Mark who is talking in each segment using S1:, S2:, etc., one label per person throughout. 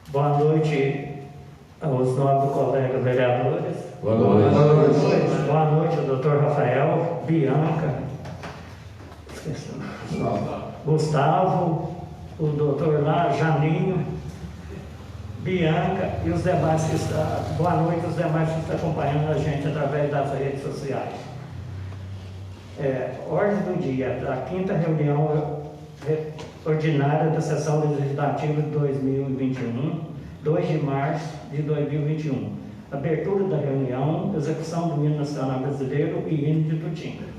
S1: Boa noite aos nobres colegas vereadores.
S2: Boa noite.
S3: Boa noite.
S1: Boa noite ao doutor Rafael, Bianca, Gustavo, o doutor lá, Janinho, Bianca e os demais que estão. Boa noite aos demais que estão acompanhando a gente através das redes sociais. Ordem do dia da quinta reunião ordinária da sessão legislativa de 2021, 2 de março de 2021. Abertura da reunião, execução do hino nacional brasileiro e hino de Tutinga.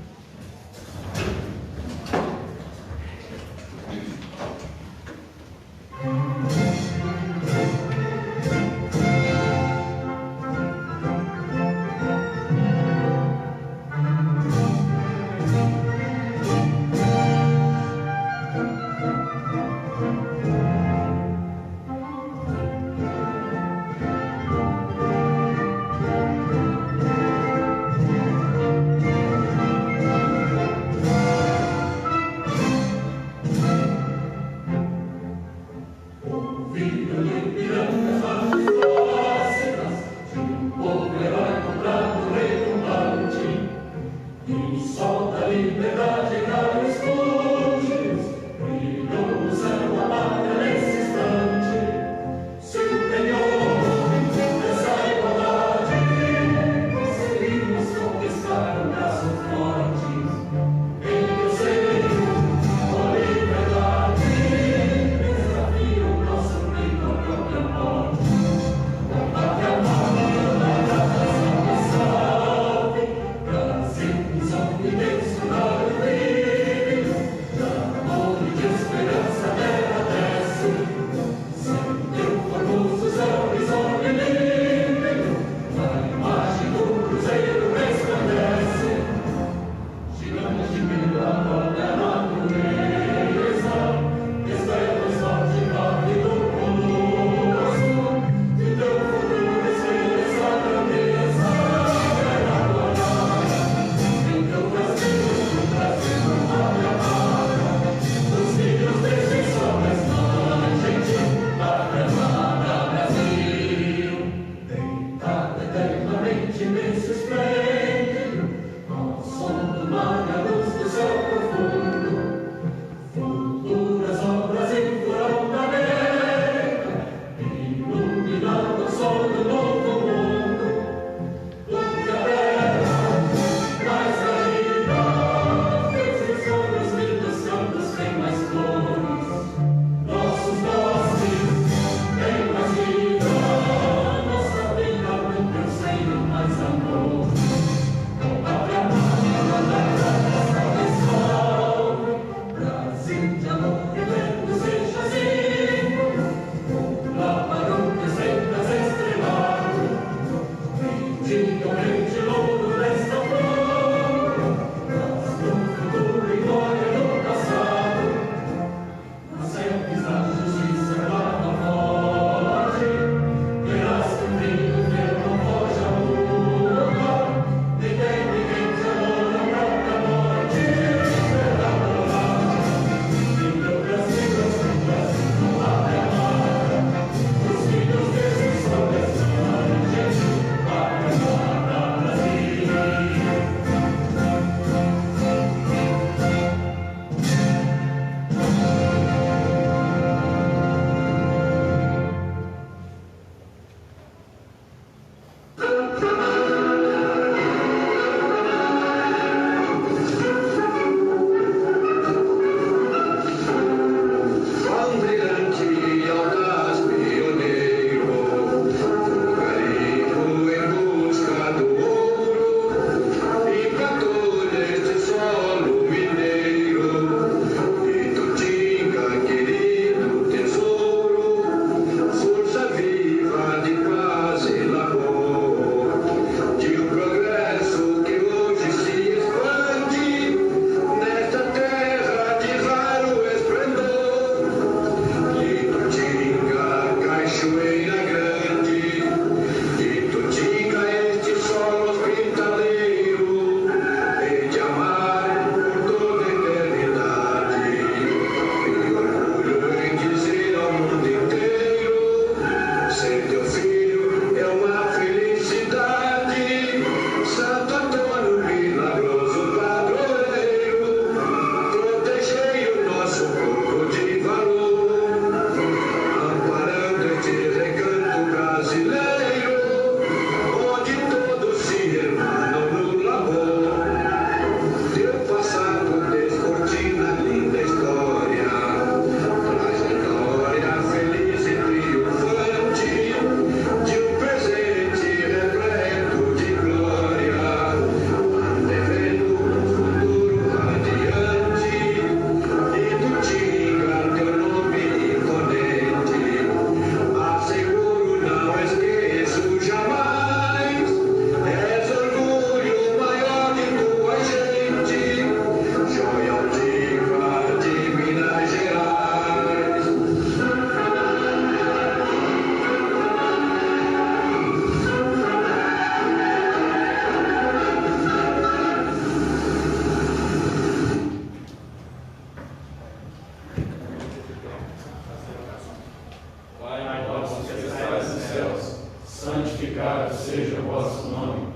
S2: santificado seja o vosso nome,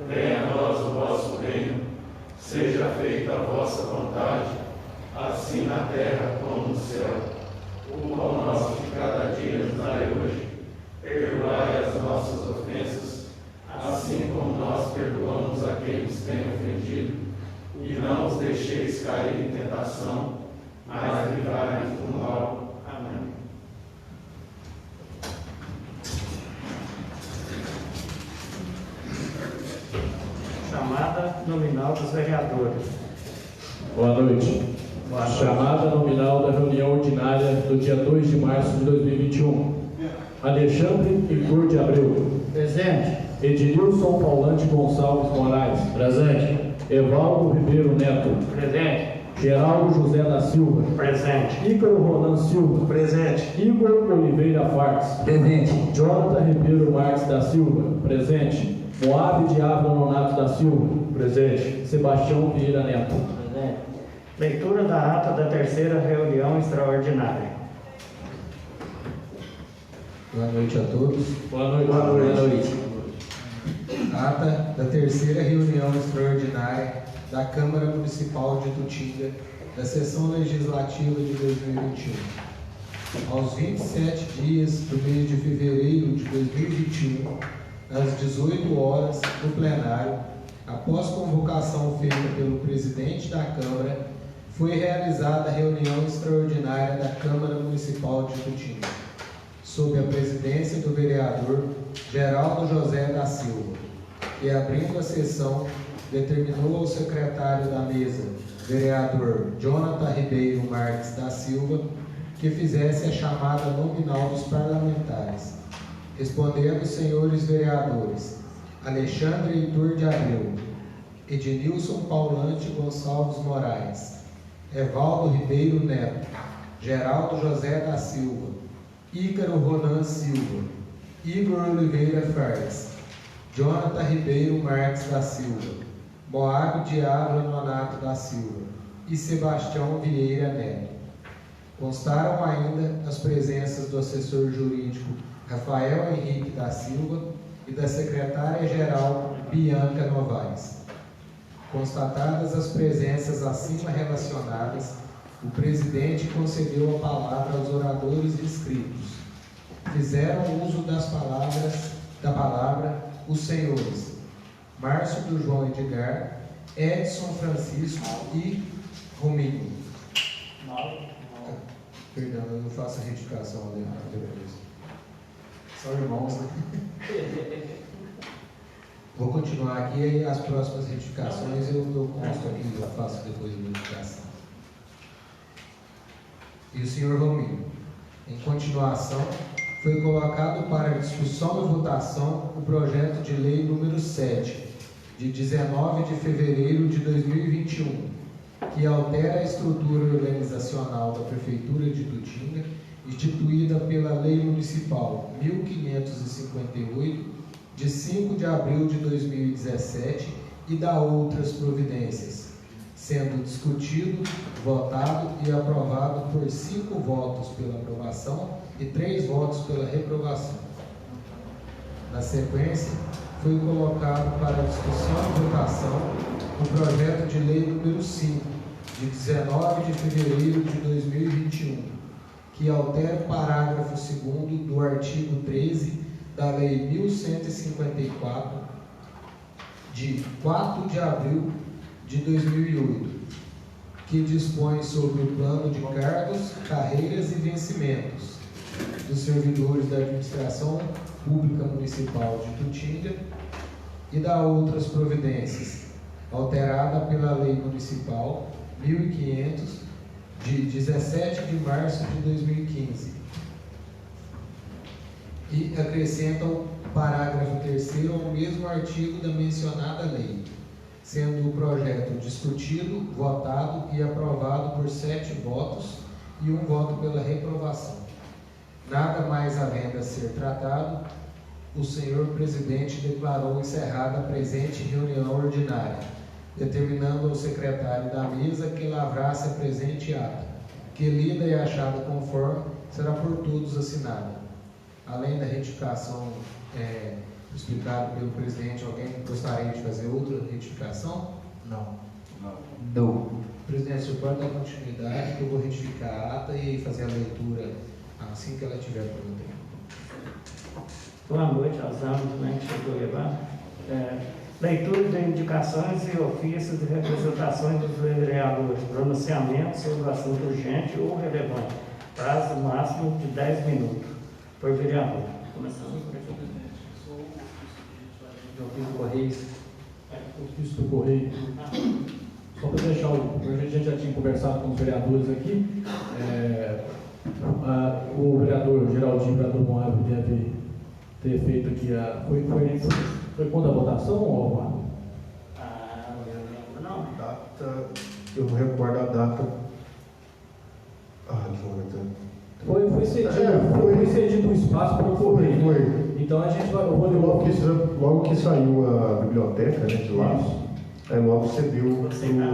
S2: venha a nós o vosso reino, seja feita a vossa vontade, assim na terra como no céu. O pão nosso de cada dia nos dai hoje, perdoai as nossas ofensas, assim como nós perdoamos a quem nos tem ofendido, e não os deixeis cair em tentação, mas livrai-nos do mal. Amém.
S1: Chamada nominal dos vereadores.
S3: Boa noite. Chamada nominal da reunião ordinária do dia 2 de março de 2021. Alexandre Igor de Abreu.
S1: Presente.
S3: Ednilson Paulante Gonçalves Moraes.
S1: Presente.
S3: Evaldo Ribeiro Neto.
S1: Presente.
S3: Geraldo José da Silva.
S1: Presente.
S3: Ícaro Ronan Silva.
S1: Presente.
S3: Igor Oliveira Fartes.
S1: Presente.
S3: Jonathan Ribeiro Marques da Silva. Presente. Moab Diabo Nonato da Silva. Presente. Sebastião Vieira Neto.
S1: Presente. Leitura da ata da terceira reunião extraordinária.
S4: Boa noite a todos.
S3: Boa noite.
S4: Boa noite. Ata da terceira reunião extraordinária da Câmara Municipal de Itutinga, da sessão legislativa de 2021. Aos 27 dias do mês de fevereiro de 2021, às 18 horas, no plenário, após convocação feita pelo presidente da Câmara, foi realizada a reunião extraordinária da Câmara Municipal de Itutinga, sob a presidência do vereador Geraldo José da Silva, que, abrindo a sessão, determinou ao secretário da mesa, vereador Jonathan Ribeiro Marques da Silva, que fizesse a chamada nominal dos parlamentares, respondendo os senhores vereadores Alexandre Heitor de Abreu, Ednilson Paulante Gonçalves Moraes, Evaldo Ribeiro Neto, Geraldo José da Silva, Ícaro Ronan Silva, Igor Oliveira Fartes, Jonathan Ribeiro Marques da Silva, Moab Diabo Nonato da Silva e Sebastião Vieira Neto. Constaram ainda as presenças do assessor jurídico Rafael Henrique da Silva e da secretária-geral Bianca Novaes. Constatadas as presenças acima relacionadas, o presidente concedeu a palavra aos oradores inscritos. Fizeram uso da palavra os senhores Márcio do João Edgar, Edson Francisco e Romínio. Perdão, eu não faço a retificação depois. São irmãos, né? Vou continuar aqui e as próximas retificações eu consto aqui, eu faço depois a retificação. E o senhor Romínio. Em continuação, foi colocado para discussão e votação o projeto de lei número 7, de 19 de fevereiro de 2021, que altera a estrutura organizacional da Prefeitura de Itutinga, instituída pela Lei Municipal 1558, de 5 de abril de 2017, e dá outras providências, sendo discutido, votado e aprovado por 5 votos pela aprovação e 3 votos pela reprovação. Na sequência, foi colocado para discussão e votação o projeto de lei número 5, de 19 de fevereiro de 2021, que altera o parágrafo 2º do artigo 13 da Lei 1154, de 4 de abril de 2008, que dispõe sobre o plano de cargos, carreiras e vencimentos dos servidores da Administração Pública Municipal de Itutinga e da outras providências, alterada pela Lei Municipal 1500, de 17 de março de 2015, e acrescenta o parágrafo 3º ao mesmo artigo da mencionada lei, sendo o projeto discutido, votado e aprovado por 7 votos e 1 voto pela reprovação. Nada mais havendo a ser tratado, o senhor presidente declarou encerrada a presente reunião ordinária, determinando ao secretário da mesa que lavrasse a presente ata, que, lida e achada conforme, será por todos assinada. Além da retificação explicado pelo presidente. Alguém gostaria de fazer outra retificação? Não. Presidente, o senhor pode dar continuidade, que eu vou retificar a ata e fazer a leitura assim que ela estiver pronta.
S1: Boa noite aos ambos, né, que chegou a levar. Leitura de indicações e ofícios de representações dos vereadores. Pronunciamento sobre o assunto urgente ou relevante. Prazo máximo de 10 minutos por vereador. Começando por aqui.
S3: Ofício do Correio. Ofício do Correio. Só para deixar a gente já tinha conversado com os vereadores aqui. O vereador Geraldinho, o vereador Moab, deve ter feito aqui foi contra a votação ou Moab?
S1: Não.
S5: Data, eu não recordo a data. Jonathan.
S3: Foi cedido um espaço para o Correio.
S5: Foi.
S3: Então a gente vai.
S5: Logo que saiu a biblioteca, né, de lá, aí logo cedeu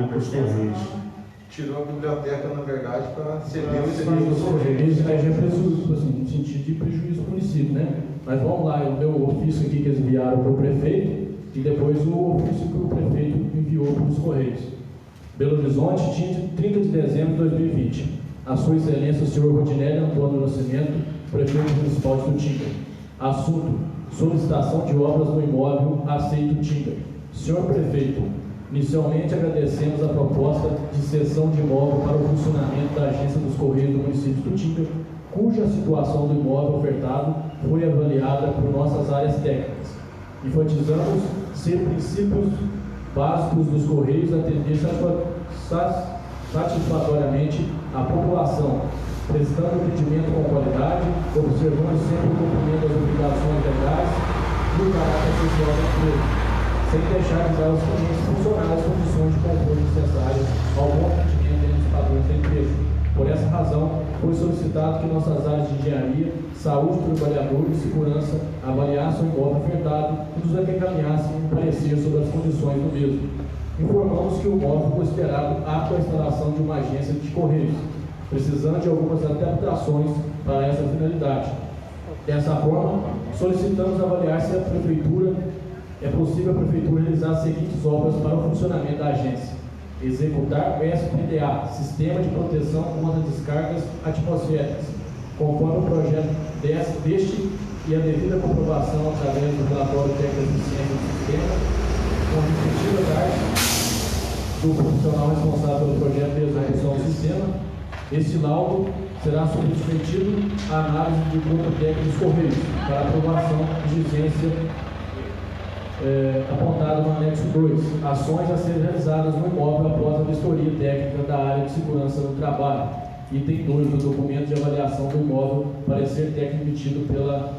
S5: para os Correios. Tirou a biblioteca, na verdade, para ceder o serviço dos Correios.
S3: Isso aí já é prejuízo, assim, no sentido de prejuízo para o município, né? Mas vamos lá, eu dei o ofício aqui que eles enviaram para o prefeito e depois o ofício que o prefeito enviou para os Correios. Belo Horizonte, dia de 30 de dezembro de 2020. A sua excelência, o senhor Rodinelli Antônio Nascimento, prefeito municipal de Tutinga. Assunto: solicitação de obras no imóvel aceito Tutinga. Senhor prefeito, inicialmente agradecemos a proposta de cessão de imóvel para o funcionamento da agência dos Correios do município de Tutinga, cuja situação do imóvel ofertado foi avaliada por nossas áreas técnicas. Enfatizamos ser princípios básicos dos Correios atender satisfatoriamente a população, prestando atendimento com qualidade, observando sempre o cumprimento das obrigações legais e o caráter social da empresa, sem deixar de dar aos clientes funcionários condições de conforto necessárias ao bom atendimento dentro dos padrões da empresa. Por essa razão, foi solicitado que nossas áreas de engenharia, saúde do trabalhador e segurança avaliassem o imóvel ofertado e nos encaminhassem um parecer sobre as condições do mesmo. Informamos que o imóvel foi considerado apto à instalação de uma agência de correios, precisando de algumas adaptações para essa finalidade. Dessa forma, solicitamos avaliar se é possível a Prefeitura realizar as seguintes obras para o funcionamento da agência: executar o SPDA, Sistema de Proteção contra Descargas Atmosféricas, conforme o projeto deste e a devida comprovação através do relatório técnico de eficiência do sistema, com a respectiva parte do profissional responsável pelo projeto de execução do sistema. Este laudo será submetido à análise de corpo técnico dos Correios para aprovação de exigência apontada no anexo 2, ações a serem realizadas no imóvel após a vistoria técnica da área de segurança do trabalho. Item 2 do documento de avaliação do imóvel, parecer técnico emitido pela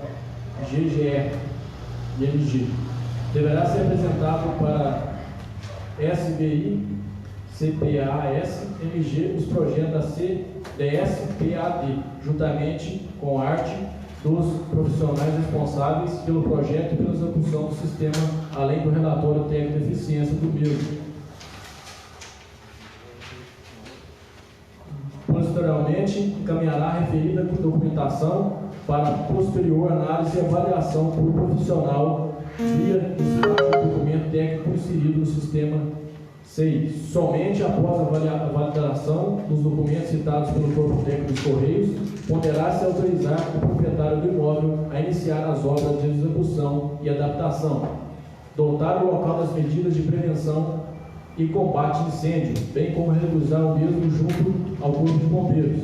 S3: GGR e MG. Deverá ser apresentado para SBI, CPAS, MG, os projetos da CDS-PAD, juntamente com a arte dos profissionais responsáveis pelo projeto e pela execução do sistema, além do relatório técnico de eficiência do mesmo. Posteriormente, encaminhará a referida documentação para posterior análise e avaliação por profissional via despacho do documento técnico inserido no sistema SEI. Somente após a validação dos documentos citados pelo corpo técnico dos Correios, poderá-se autorizar o proprietário do imóvel a iniciar as obras de execução e adaptação, dotar o local das medidas de prevenção e combate a incêndio, bem como realizar o mesmo junto ao Corpo de Bombeiros.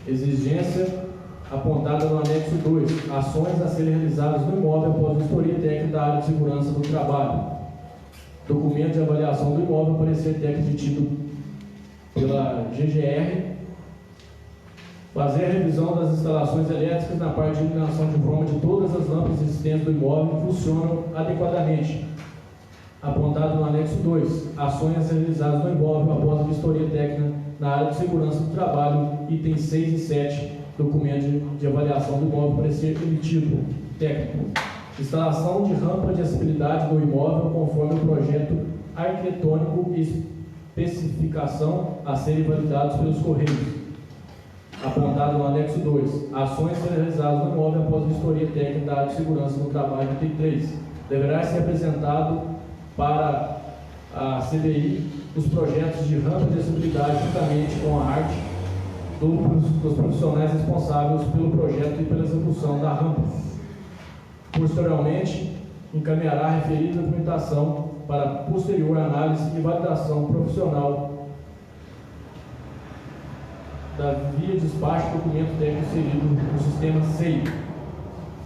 S3: Exigência apontada no anexo 2, ações a serem realizadas no imóvel após vistoria técnica da área de segurança do trabalho. Documento de avaliação do imóvel, parecer técnico emitido pela GGR. Fazer a revisão das instalações elétricas na parte de iluminação de forma de todas as lâmpadas existentes do imóvel funcionam adequadamente. Apontado no anexo 2, ações realizadas no imóvel após a vistoria técnica na área de segurança do trabalho, itens 6 e 7, documento de avaliação do imóvel, parecer emitido técnico. Instalação de rampa de acessibilidade no imóvel conforme o projeto arquitetônico e especificação a serem validados pelos Correios. apontado no anexo 2. Ações realizadas no imóvel após vistoria técnica da área de segurança no trabalho do item 3. Deverá ser apresentado para a CDI os projetos de rampa de acessibilidade juntamente com a arte dos profissionais responsáveis pelo projeto e pela execução da rampa. Posteriormente, encaminhará a referida documentação para posterior análise e validação profissional da via despacho do documento técnico inserido no sistema SEI.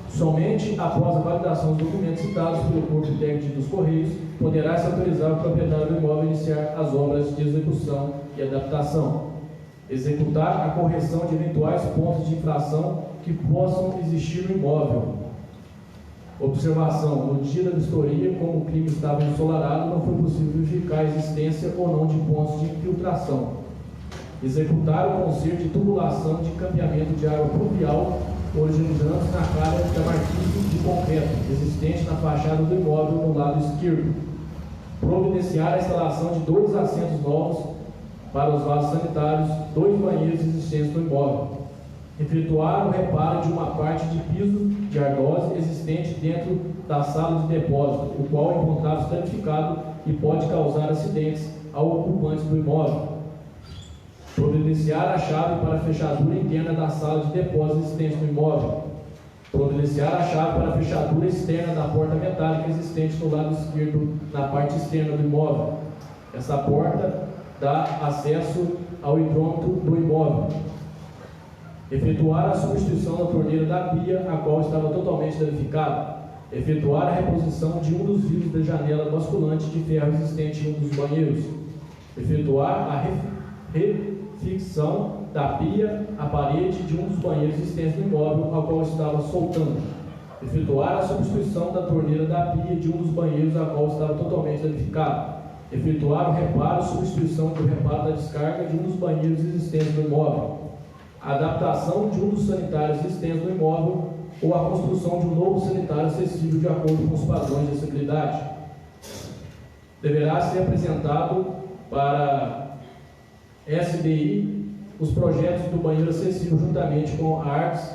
S3: Somente após a validação dos documentos citados pelo Corpo Técnico dos Correios, poderá se autorizar o proprietário do imóvel a iniciar as obras de execução e adaptação. Executar a correção de eventuais pontos de infração que possam existir no imóvel. Observação: no dia da vistoria, como o crime estava ensolarado, não foi possível verificar a existência ou não de pontos de infiltração. Executar o conserto de tubulação de campeamento de água pluvial originando-se na calha da marquise de concreto existente na fachada do imóvel no lado esquerdo. Providenciar a instalação de 2 assentos novos para os vasos sanitários, 2 banheiros existentes no imóvel. Efetuar o reparo de uma parte de piso de ardose existente dentro da sala de depósito, o qual encontrado danificado e pode causar acidentes ao ocupante do imóvel. Providenciar a chave para a fechadura interna da sala de depósito existente no imóvel. Providenciar a chave para a fechadura externa da porta metálica existente no lado esquerdo, na parte externa do imóvel. Essa porta dá acesso ao hidrômetro do imóvel. Efetuar a substituição da torneira da pia, a qual estava totalmente danificada. Efetuar a reposição de um dos vidros da janela basculante de ferro existente em um dos banheiros. Efetuar a refixação da pia à parede de um dos banheiros existentes no imóvel, ao qual estava soltando. Efetuar a substituição da torneira da pia de um dos banheiros, a qual estava totalmente danificada. Efetuar o reparo e substituição do reparo da descarga de um dos banheiros existentes no imóvel. A adaptação de um dos sanitários existentes no imóvel ou a construção de um novo sanitário acessível de acordo com os padrões de acessibilidade. Deverá ser apresentado para SDI os projetos do banheiro acessível juntamente com a artes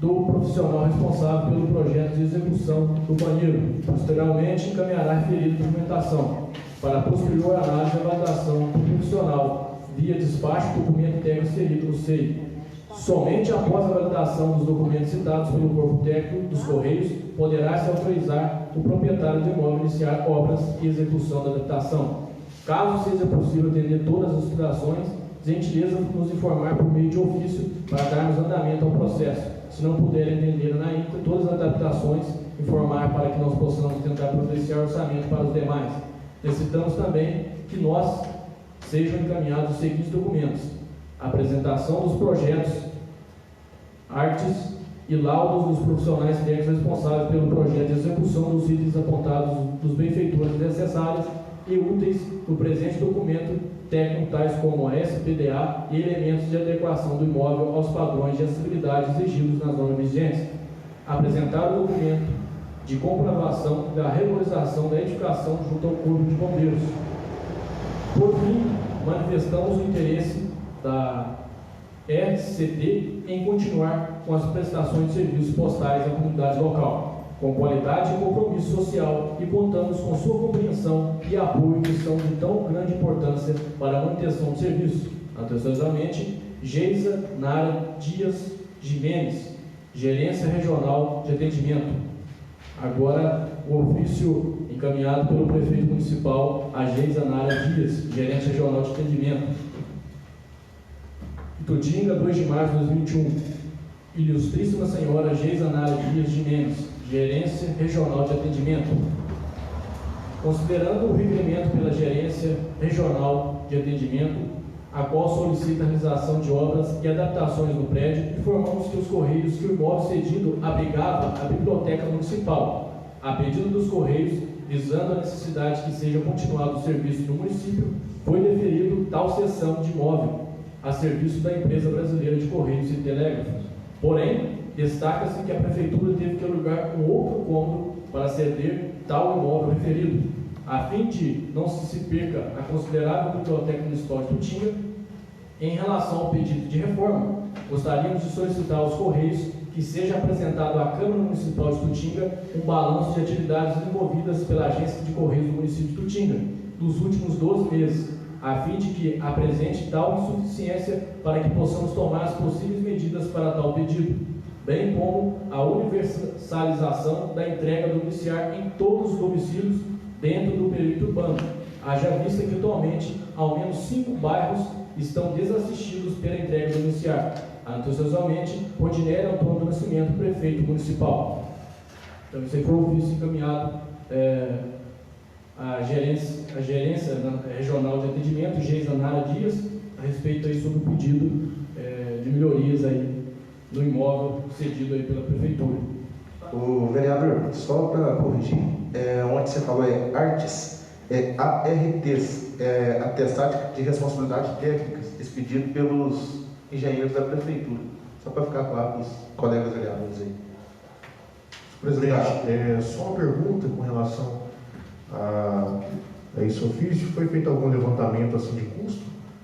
S3: do profissional responsável pelo projeto de execução do banheiro. Posteriormente, encaminhará a referida documentação para posterior análise e validação do profissional via despacho do documento técnico inserido no SEI. Somente após a validação dos documentos citados pelo Corpo Técnico dos Correios, poderá se autorizar o proprietário do imóvel a iniciar obras e execução da adaptação. Caso seja possível atender todas as situações, gentileza nos informar por meio de ofício para darmos andamento ao processo. Se não puder entender na íntegra todas as adaptações, informar para que nós possamos tentar providenciar orçamento para os demais. Necessitamos também que nós sejam encaminhados os seguintes documentos: apresentação dos projetos, artes e laudos dos profissionais técnicos responsáveis pelo projeto de execução dos itens apontados dos benfeitores necessários e úteis do presente documento técnico, tais como a SPDA e elementos de adequação do imóvel aos padrões de acessibilidade exigidos nas normas vigentes. Apresentar o documento de comprovação da regularização da edificação junto ao Corpo de Bombeiros. Por fim, manifestamos o interesse da SCT em continuar com as prestações de serviços postais à comunidade local, com qualidade e compromisso social, e contamos com sua compreensão e apoio que são de tão grande importância para a manutenção do serviço. Atenciosamente, Geisa Nara Dias Jimenez, Gerência Regional de Atendimento. Agora, o ofício encaminhado pelo prefeito municipal, a Geisa Nara Dias, Gerência Regional de Atendimento. Itutinga, 2 de março de 2021. Ilustríssima Senhora Geisa Nara Dias Jimenez, Gerência Regional de Atendimento. Considerando o requerimento pela Gerência Regional de Atendimento, a qual solicita a realização de obras e adaptações no prédio, informamos que os Correios que o imóvel cedido abrigava a Biblioteca Municipal, a pedido dos Correios, visando a necessidade que seja continuado o serviço no município, foi deferido tal cessão de imóvel a serviço da Empresa Brasileira de Correios e Telégrafos. Porém, destaca-se que a Prefeitura teve que alugar um outro cômodo para ceder tal imóvel referido. A fim de não se perca a considerável Biblioteca Municipal de Itutinga, em relação ao pedido de reforma, gostaríamos de solicitar aos Correios que seja apresentado à Câmara Municipal de Tutinga um balanço de atividades desenvolvidas pela Agência de Correios do município de Tutinga nos últimos 12 meses, a fim de que apresente tal insuficiência para que possamos tomar as possíveis medidas para tal pedido, bem como a universalização da entrega domiciliar em todos os domicílios dentro do perímetro urbano, haja vista que atualmente ao menos 5 bairros estão desassistidos pela entrega domiciliar. Atenciosamente, Rodinério Antônio Nascimento, prefeito municipal. Então, isso aí foi o ofício encaminhado à gerência regional de atendimento, Geisa Nara Dias, a respeito aí sobre o pedido de melhorias aí no imóvel cedido aí pela prefeitura.
S5: O vereador, só para corrigir, onde você falou ARTs, ARTs, Atestado de Responsabilidade Técnicas, expedido pelos engenheiros da prefeitura, só para ficar claro para os colegas vereadores aí.
S6: Presidente, só uma pergunta com relação a esse ofício. Foi feito algum levantamento assim de custo?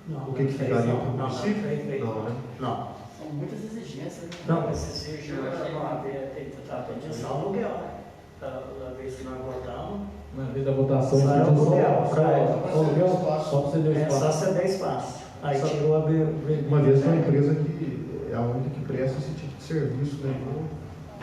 S1: Não,
S6: O que ficaria para o município?
S1: Não,
S6: né?
S1: não.
S7: São muitas exigências, né?
S1: Não, esse exigência está pedindo só aluguel, né? Da vez que nós votamos,
S3: Na vez da votação,
S1: Só é
S3: pediu
S1: aluguel,
S3: só para ceder o
S1: é
S3: espaço.
S1: só ceder espaço. Aí
S6: Só-
S1: tirou a
S6: Uma vez foi uma empresa que é a única que presta esse tipo de serviço, né,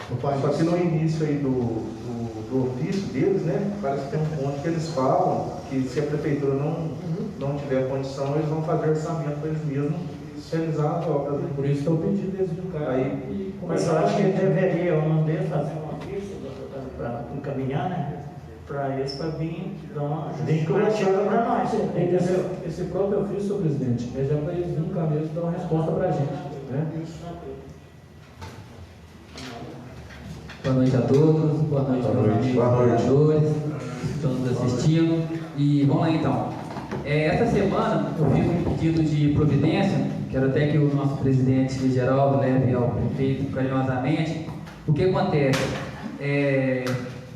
S6: no país.
S5: Só que no início aí do ofício deles, né, parece que tem um ponto que eles falam que se a prefeitura não tiver condição, eles vão fazer orçamento para eles mesmos e realizar as obras. Né?
S3: Por isso que eu pedi desde o cara.
S5: Aí,
S1: Mas eu acho que deveria, um deles, fazer uma pista para encaminhar, né? Para eles, para vir dar uma justificativa para nós. Entendeu?
S3: Esse próprio ofício, senhor presidente, é já para eles virem cá mesmo dar uma resposta para a gente. Né?
S7: Boa noite a todos, boa noite meus amigos vereadores, que estão nos assistindo. E vamos lá então. Essa semana eu fiz um pedido de providência, quero até que o nosso presidente Geraldo leve ao prefeito carinhosamente. O que acontece?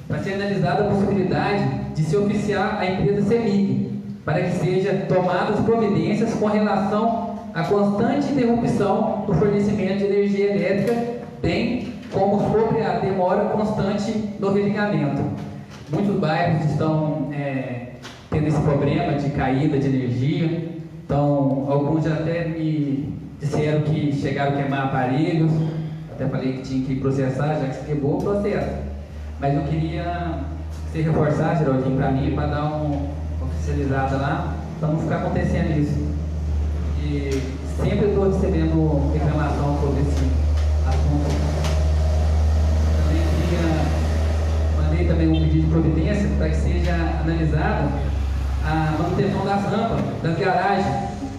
S7: Vai ser analisada a possibilidade de se oficiar a empresa CEMIG, para que sejam tomadas providências com relação à constante interrupção do fornecimento de energia elétrica, bem como sobre a demora constante do religamento. Muitos bairros estão tendo esse problema de caída de energia, então alguns já até me disseram que chegaram a queimar aparelhos, até falei que tinha que processar, já que se quebrou o processo. Mas eu queria que você reforçasse, Geraldinho, para mim, para dar uma oficializada lá, para não ficar acontecendo isso. E sempre estou recebendo reclamação sobre esse assunto. Mandei também um pedido de providência para que seja analisado a manutenção das rampas, das garagens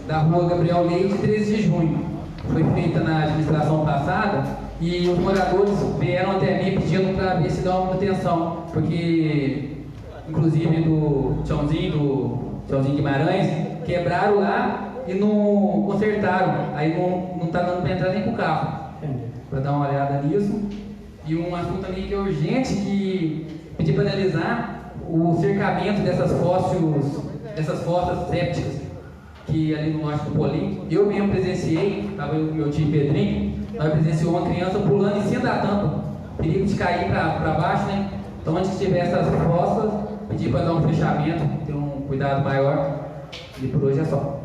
S7: da rua Gabriel Leite, 13 de junho. Foi feita na administração passada e os moradores vieram até mim pedindo para ver se dá uma manutenção, porque inclusive do Tchãozinho Guimarães quebraram lá e não consertaram, aí não está dando para entrar nem com o carro, para dar uma olhada nisso. E um assunto também que é urgente, que pedi para analisar o cercamento dessas fossas sépticas que ali no norte do Polim, eu mesmo presenciei, estava eu com meu tio Pedrinho, nós presenciamos uma criança pulando em cima da tampa, perigo de cair para baixo, né? Então, onde tiver essas fossas, pedi para dar um fechamento, ter um cuidado maior, e por hoje é só.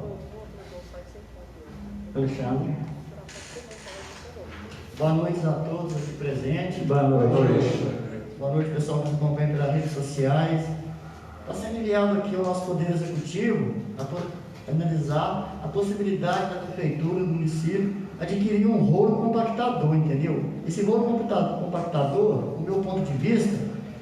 S1: Alexandre.
S8: Boa noite a todos aqui presentes.
S1: Boa noite.
S8: Boa noite, pessoal que nos acompanha pelas redes sociais. Está sendo enviado aqui ao nosso Poder Executivo analisar a possibilidade da prefeitura do município adquirir um rolo compactador, entendeu? Esse rolo compactador, do meu ponto de vista,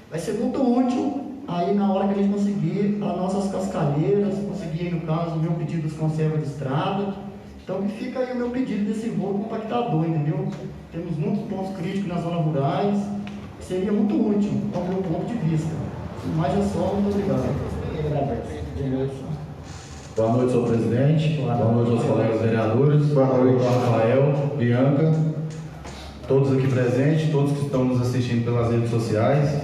S8: vai ser muito útil aí na hora que a gente conseguir as nossas cascalheiras, conseguir, no caso, o meu pedido dos conservas de estrada. Então fica aí o meu pedido desse rolo compactador, entendeu? Temos muitos pontos críticos nas zonas rurais, que seria muito útil, ao meu ponto de vista. Mas é só, muito obrigado.
S9: Boa noite, senhor presidente. Boa noite aos colegas vereadores. Boa noite, Rafael, Bianca, todos aqui presentes, todos que estão nos assistindo pelas redes sociais.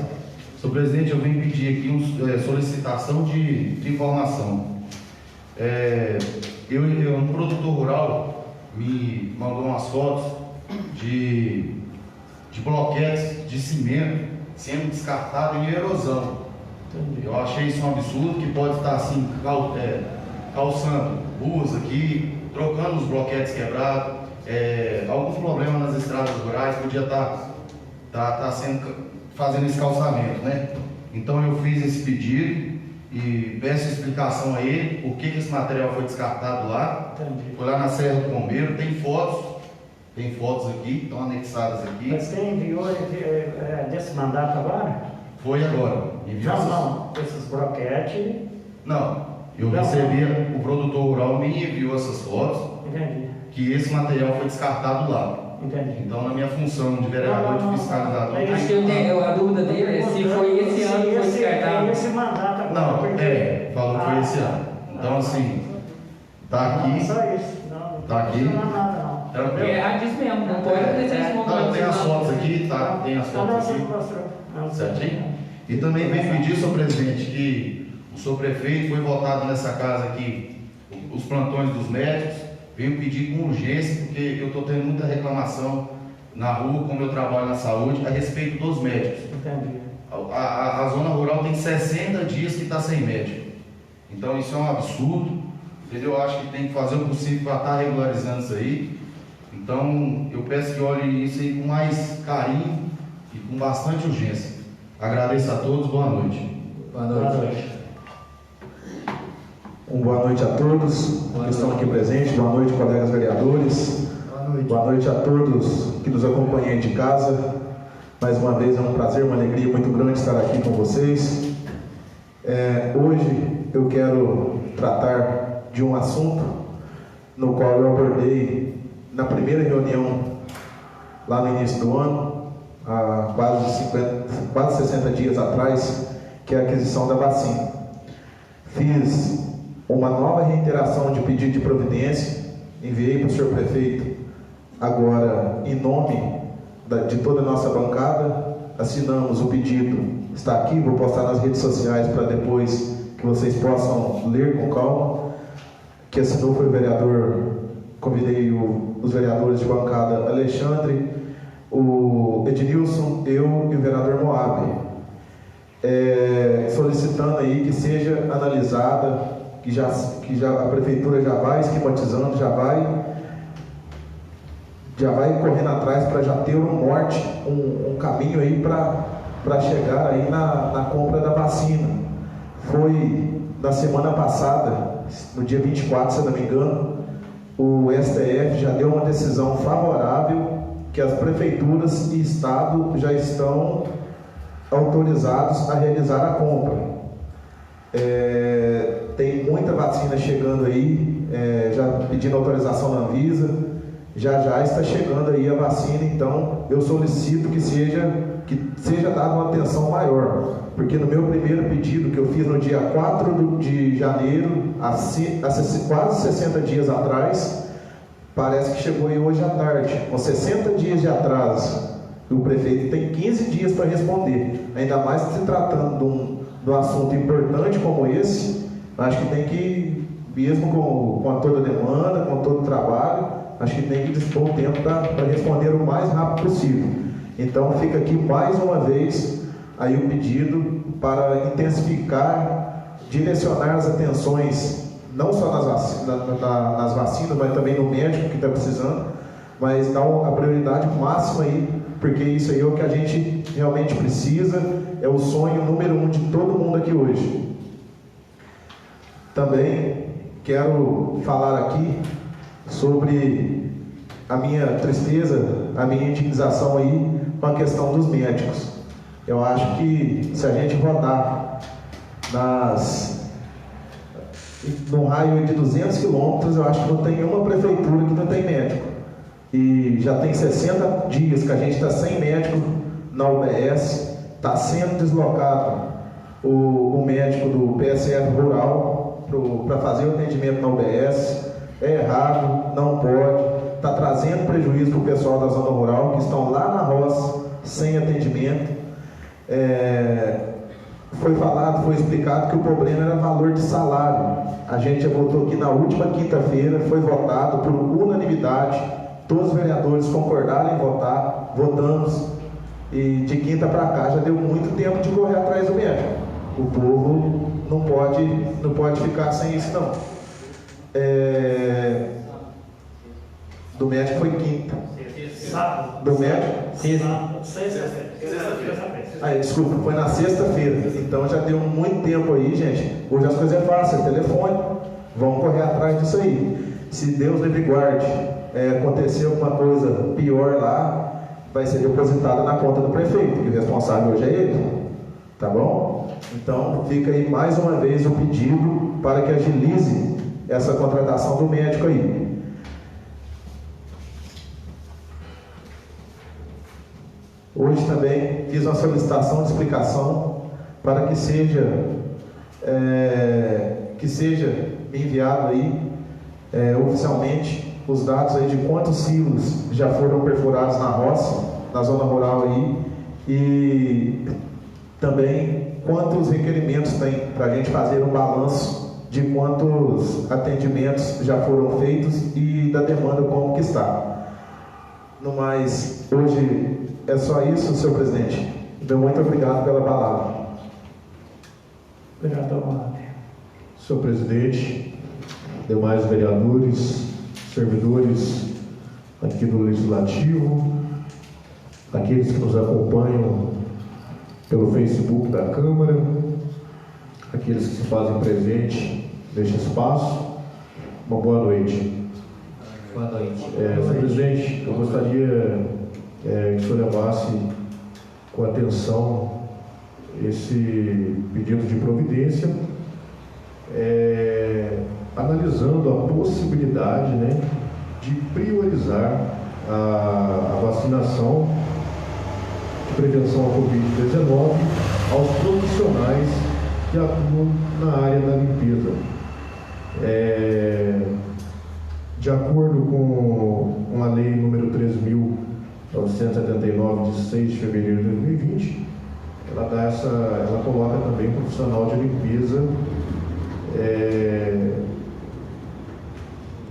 S9: Senhor presidente, eu venho pedir aqui uma solicitação de informação. Eu, um produtor rural, me mandou umas fotos de bloquetes de cimento sendo descartado em erosão. Eu achei isso um absurdo, que pode estar assim, calçando ruas aqui, trocando os bloquetes quebrados, algum problema nas estradas rurais, podia estar fazendo esse calçamento, né? Então eu fiz esse pedido e peço explicação a ele, por que esse material foi descartado lá. Foi lá na Serra do Bombeiro, tem fotos aqui, estão anexadas aqui.
S1: Mas quem enviou desse mandato agora?
S9: Foi agora.
S1: Não, esses broquetes.
S9: Não, eu recebi, o produtor rural me enviou essas fotos.
S1: Entendi.
S9: Que esse material foi descartado lá.
S1: Entendi.
S9: Então, na minha função de vereador, de fiscalizador...
S7: Acho que a dúvida dele é se foi esse ano que foi descartado.
S1: Esse mandato agora.
S9: Não, falou que foi esse ano. Então, assim, tá aqui...
S1: Só isso. Não,
S9: tá aqui.
S1: Não é nada, não.
S7: É errado disso mesmo, não pode acontecer esse momento.
S9: Não, tem as fotos aqui, tá? Tem as fotos aqui. Certinho? E também vem pedir, senhor presidente, que o senhor prefeito foi votado nessa casa aqui, os plantões dos médicos, veio pedir com urgência, porque eu estou tendo muita reclamação na rua, como eu trabalho na saúde, a respeito dos médicos.
S1: Entendi.
S9: A zona rural tem 60 dias que está sem médico. Então isso é um absurdo, entendeu? Eu acho que tem que fazer o possível para estar regularizando isso aí. Então eu peço que olhem isso aí com mais carinho e com bastante urgência. Agradeço a todos, boa noite.
S7: Boa noite.
S5: Boa noite a todos que estão aqui presentes, boa noite, colegas vereadores. Boa noite a todos que nos acompanham aí de casa. Mais uma vez é um prazer, uma alegria muito grande estar aqui com vocês. Hoje eu quero tratar de um assunto no qual eu abordei na primeira reunião lá no início do ano, há quase 60 dias atrás, que é a aquisição da vacina. Fiz uma nova reiteração de pedido de providência, enviei para o senhor prefeito, agora em nome de toda a nossa bancada, assinamos o pedido, está aqui, vou postar nas redes sociais para depois que vocês possam ler com calma. Que assinou foi o vereador, convidei os vereadores de bancada Alexandre, o Ednilson, eu e o vereador Moab, solicitando aí que seja analisada, que já a prefeitura já vai esquematizando, já vai correndo atrás para já ter um norte, um caminho aí para chegar aí na compra da vacina. Foi na semana passada, no dia 24, se eu não me engano, o STF já deu uma decisão favorável que as prefeituras e estado já estão autorizados a realizar a compra. Tem muita vacina chegando aí, já pedindo autorização na Anvisa, já está chegando aí a vacina, então eu solicito que seja dada uma atenção maior, porque no meu primeiro pedido que eu fiz no dia 4 de janeiro, há quase 60 dias atrás, parece que chegou aí hoje à tarde, com 60 dias de atraso. O prefeito tem 15 dias para responder, ainda mais se tratando de um assunto importante como esse. Acho que tem que, mesmo com toda a demanda, com todo o trabalho, acho que tem que dispor o tempo para responder o mais rápido possível. Então fica aqui mais uma vez aí o pedido para intensificar, direcionar as atenções, não só nas vacinas, mas também no médico que está precisando, mas dar a prioridade máxima aí, porque isso aí é o que a gente realmente precisa, é o sonho número 1 de todo mundo aqui hoje. Também quero falar aqui sobre a minha tristeza, a minha indignação aí com a questão dos médicos. Eu acho que se a gente rodar num raio de 200 quilômetros, eu acho que não tem uma prefeitura que não tem médico. E já tem 60 dias que a gente está sem médico na UBS, está sendo deslocado o médico do PSF Rural para fazer o atendimento na UBS. É errado, não pode, está trazendo prejuízo para o pessoal da zona rural que estão lá na roça sem atendimento. foi falado, foi explicado que o problema era valor de salário. A gente já votou aqui na última quinta-feira, foi votado por unanimidade, todos os vereadores concordaram em votar, votamos, e de quinta para cá já deu muito tempo de correr atrás do médico. O povo não pode ficar sem isso não. Do médico foi quinta.
S1: Sábado.
S5: Do médico?
S1: Sexta-feira.
S5: Desculpa, foi na sexta-feira. Então já deu muito tempo aí, gente. Hoje as coisas é fácil, é telefone. Vamos correr atrás disso aí. Se Deus livre e guarde, acontecer alguma coisa pior lá, vai ser depositada na conta do prefeito, que o responsável hoje é ele. Tá bom? Então fica aí mais uma vez o pedido para que agilize essa contratação do médico aí. Hoje também fiz uma solicitação de explicação para que seja enviado aí oficialmente os dados aí de quantos silos já foram perfurados na roça, na zona rural aí, e também quantos requerimentos tem para a gente fazer um balanço de quantos atendimentos já foram feitos e da demanda como que está. No mais, hoje é só isso, senhor presidente. Então, muito obrigado pela palavra.
S1: Vereador.
S6: Senhor presidente, demais vereadores, servidores aqui do Legislativo, aqueles que nos acompanham pelo Facebook da Câmara, aqueles que se fazem presente neste espaço, uma boa noite.
S7: Boa noite.
S6: Senhor presidente, eu gostaria que o senhor levasse com atenção esse pedido de providência, analisando a possibilidade, né, de priorizar a vacinação de prevenção à Covid-19 aos profissionais que atuam na área da limpeza. De acordo com a lei número 3.979, de 6 de fevereiro de 2020, ela coloca também profissional de limpeza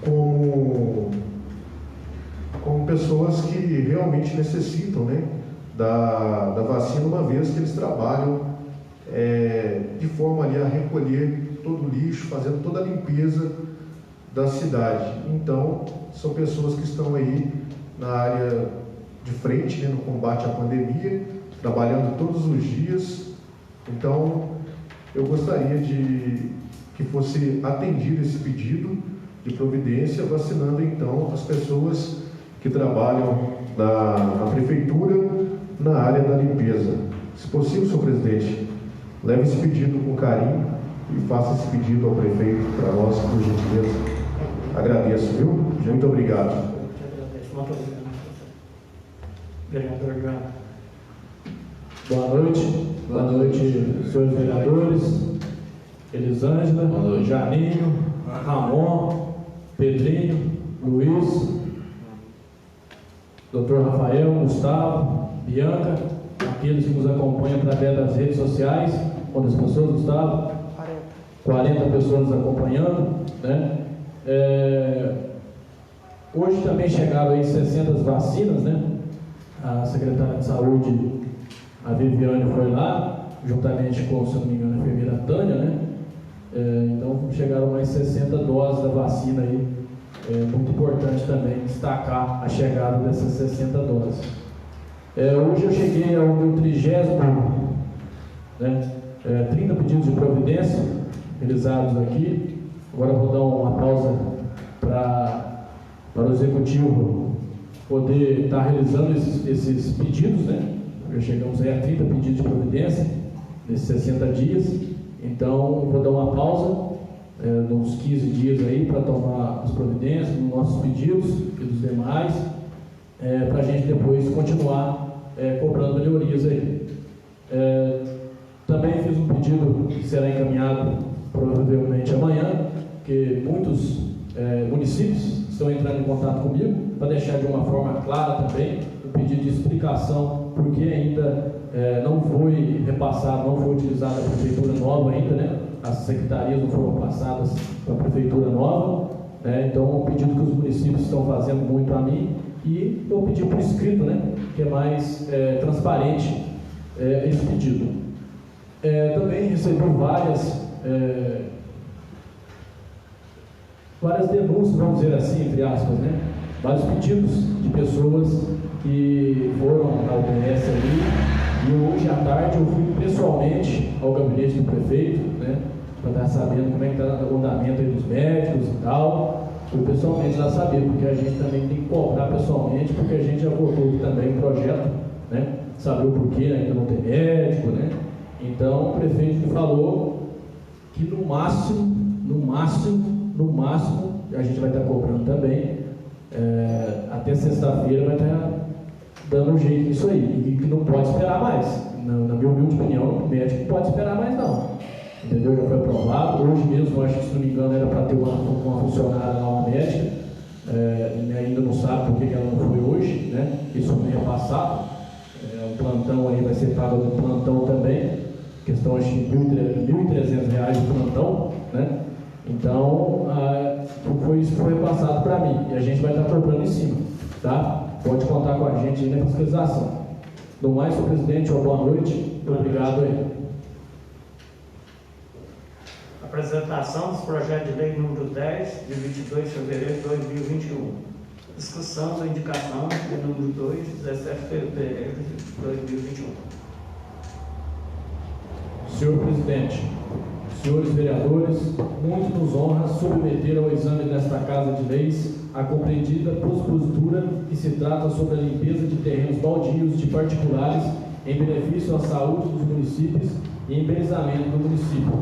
S6: como pessoas que realmente necessitam, né, da vacina, uma vez que eles trabalham de forma ali a recolher todo o lixo, fazendo toda a limpeza da cidade. Então, são pessoas que estão aí na área de frente, né, no combate à pandemia, trabalhando todos os dias. Então, eu gostaria que fosse atendido esse pedido de providência, vacinando então as pessoas que trabalham na prefeitura na área da limpeza. Se possível, senhor presidente, leve esse pedido com carinho e faça esse pedido ao prefeito para nós, por gentileza. Agradeço, viu? Muito obrigado.
S1: Vereador João.
S3: Boa noite. Boa noite, senhores vereadores. Elisângela, Janinho, Ramon, Pedrinho, Luiz, Dr. Rafael, Gustavo, Bianca, aqueles que nos acompanham através das redes sociais. Quantas pessoas, Gustavo? 40 pessoas nos acompanhando, né? Hoje também chegaram aí 600 vacinas, né? A secretária de saúde, a Viviane, foi lá, juntamente com, se não me engano, a enfermeira Tânia, né? Então chegaram mais 60 doses da vacina aí. É muito importante também destacar a chegada dessas 60 doses. Hoje eu cheguei ao meu 30º, né? 30 pedidos de providência realizados aqui. Agora eu vou dar uma pausa para o executivo poder estar realizando esses pedidos, né? Já chegamos aí a 30 pedidos de providência nesses 60 dias. Então, vou dar uma pausa, uns 15 dias aí, para tomar as providências dos nossos pedidos e dos demais, para a gente depois continuar cobrando melhorias aí. Também fiz um pedido que será encaminhado provavelmente amanhã, que muitos municípios estão entrando em contato comigo, para deixar de uma forma clara também o pedido de explicação porque ainda não foi repassado, não foi utilizada a prefeitura nova ainda, né? As secretarias não foram passadas para a prefeitura nova, né? Então, é um pedido que os municípios estão fazendo muito a mim, e eu pedi por escrito, né? Que é mais transparente esse pedido. Também recebi várias denúncias, vamos dizer assim, entre aspas, né? Vários pedidos de pessoas que foram na UBS ali, e hoje à tarde eu fui pessoalmente ao gabinete do prefeito, né? Para estar sabendo como é que está o andamento aí dos médicos e tal. Fui pessoalmente lá saber, porque a gente também tem que cobrar pessoalmente, porque a gente já votou também um projeto, né? Saber o porquê ainda não tem médico, né? Então o prefeito me falou que no máximo, a gente vai estar cobrando também, até sexta-feira vai estar dando um jeito nisso aí, e que não pode esperar mais. Na minha humilde opinião, o médico não pode esperar mais não, entendeu? Já foi aprovado. Hoje mesmo, acho que, se não me engano, era para ter uma funcionária lá, uma médica, ainda não sabe por que ela não foi hoje, né? Isso foi repassado. O plantão aí vai ser pago no plantão também, questão acho de R$1.300 o plantão, né? Então, isso foi repassado para mim, e a gente vai estar cobrando em cima, tá? Pode contar com a gente aí na fiscalização. No mais, senhor presidente, uma boa noite. Obrigado aí.
S1: Apresentação dos projetos de lei número 10, de 22 de fevereiro de 2021. Discussão da indicação de número 2, 17 de fevereiro de 2021.
S3: Senhor presidente, senhores vereadores, muito nos honra submeter ao exame desta Casa de Leis a compreendida propositura que se trata sobre a limpeza de terrenos baldios de particulares em benefício à saúde dos municípios e embelezamento do município.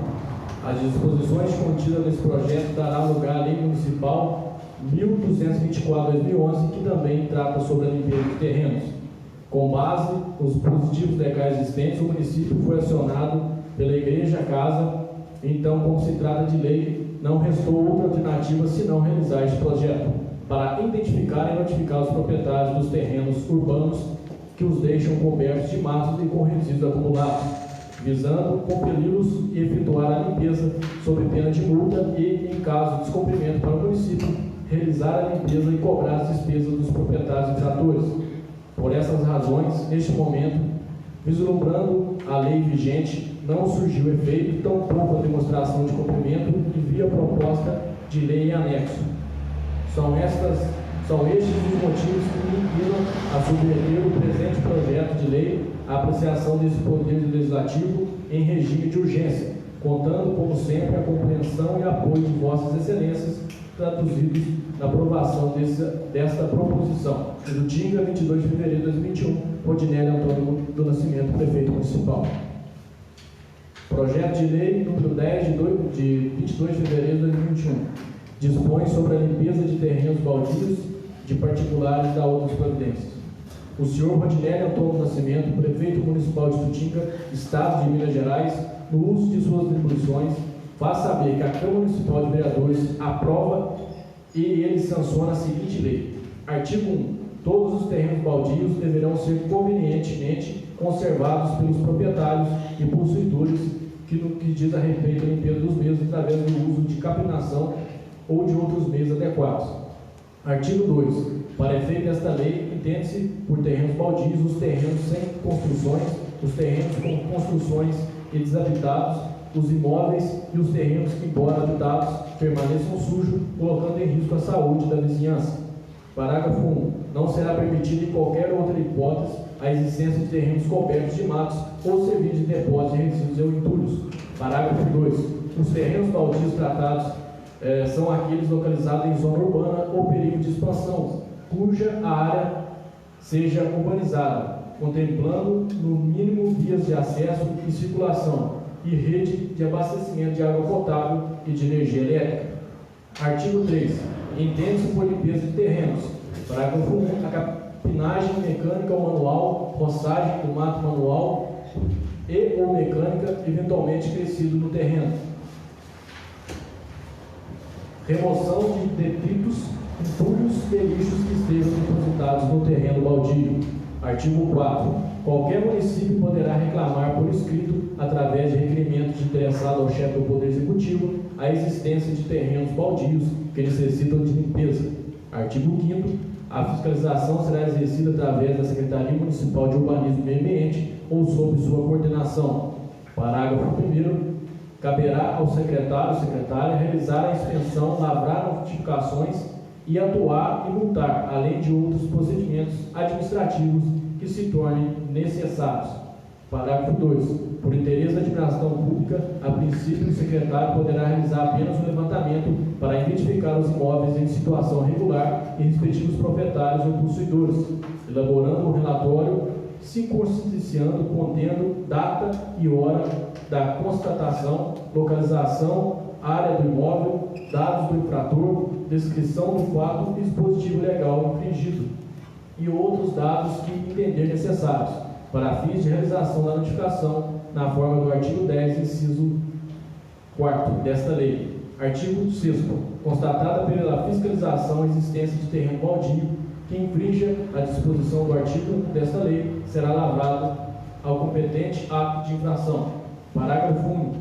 S3: As disposições contidas nesse projeto dará lugar à Lei Municipal 1224/2011, que também trata sobre a limpeza de terrenos. Com base nos dispositivos legais existentes, o município foi acionado pela Igreja Casa. Então, como se trata de lei, não restou outra alternativa senão realizar este projeto, para identificar e notificar os proprietários dos terrenos urbanos que os deixam cobertos de matos e com resíduos acumulados, visando compeli-los e efetuar a limpeza sob pena de multa e, em caso de descumprimento para o município, realizar a limpeza e cobrar as despesas dos proprietários infratores. Por essas razões, neste momento, vislumbrando a lei vigente, não surgiu efeito, tampouco a demonstração de cumprimento e via proposta de lei em anexo. São estes os motivos que me inclinam a submeter o presente projeto de lei à apreciação desse Poder Legislativo em regime de urgência, contando, como sempre, a compreensão e apoio de Vossas Excelências, traduzidos na aprovação desta proposição. Utinga, 22 de fevereiro de 2021, Rodinelli Antônio do Nascimento, Prefeito Municipal. Projeto de lei número 10 de 22 de fevereiro de 2021. Dispõe sobre a limpeza de terrenos baldios de particulares da outras providências. O senhor Rodinelli Antônio do Nascimento, Prefeito Municipal de Utinga, Estado de Minas Gerais, no uso de suas atribuições, faz saber que a Câmara Municipal de Vereadores aprova e ele sanciona a seguinte lei. Artigo 1. Todos os terrenos baldios deverão ser convenientemente conservados pelos proprietários e possuidores no que diz a respeito à limpeza dos mesmos através do uso de capinação ou de outros meios adequados. Artigo 2. Para efeito desta lei, entende-se por terrenos baldios os terrenos sem construções, os terrenos com construções e desabitados, os imóveis e os terrenos que, embora habitados, permaneçam sujos, colocando em risco a saúde da vizinhança. Parágrafo 1. Não será permitido em qualquer outra hipótese a existência de terrenos cobertos de matos ou servir de depósito de resíduos ou entulhos. Parágrafo 2. Os terrenos baldios tratados são aqueles localizados em zona urbana ou período de expansão, cuja área seja urbanizada, contemplando no mínimo vias de acesso e circulação e rede de abastecimento de água potável e de energia elétrica. Artigo 3. Entende-se por limpeza de terrenos. Parágrafo 1. A capinagem mecânica ou manual, roçagem do mato manual e ou mecânica eventualmente crescido no terreno. Remoção de detritos, entulhos e lixos que estejam depositados no terreno baldio. Artigo 4. qualquer município poderá reclamar por escrito, através de requerimento de interessado ao chefe do Poder Executivo, a existência de terrenos baldios que necessitam de limpeza. Artigo 5º. A fiscalização será exercida através da Secretaria Municipal de Urbanismo e Meio Ambiente ou sob sua coordenação. Parágrafo 1º. Caberá ao secretário ou secretária realizar a inspeção, lavrar notificações e atuar e multar, além de outros procedimentos administrativos que se tornem necessários. Parágrafo 2. Por interesse da administração pública, a princípio, o secretário poderá realizar apenas um levantamento para identificar os imóveis em situação regular e respectivos proprietários ou possuidores, elaborando um relatório circunstanciando, contendo data e hora da constatação, localização, área do imóvel, dados do infrator, descrição do fato e dispositivo legal infringido, e outros dados que entender necessários, para fins de realização da notificação, na forma do artigo 10, inciso 4º desta lei. Artigo 6º. Constatada pela fiscalização a existência de terreno baldio que infrinja a disposição do artigo desta lei, será lavrado ao competente ato de infração. Parágrafo 1º.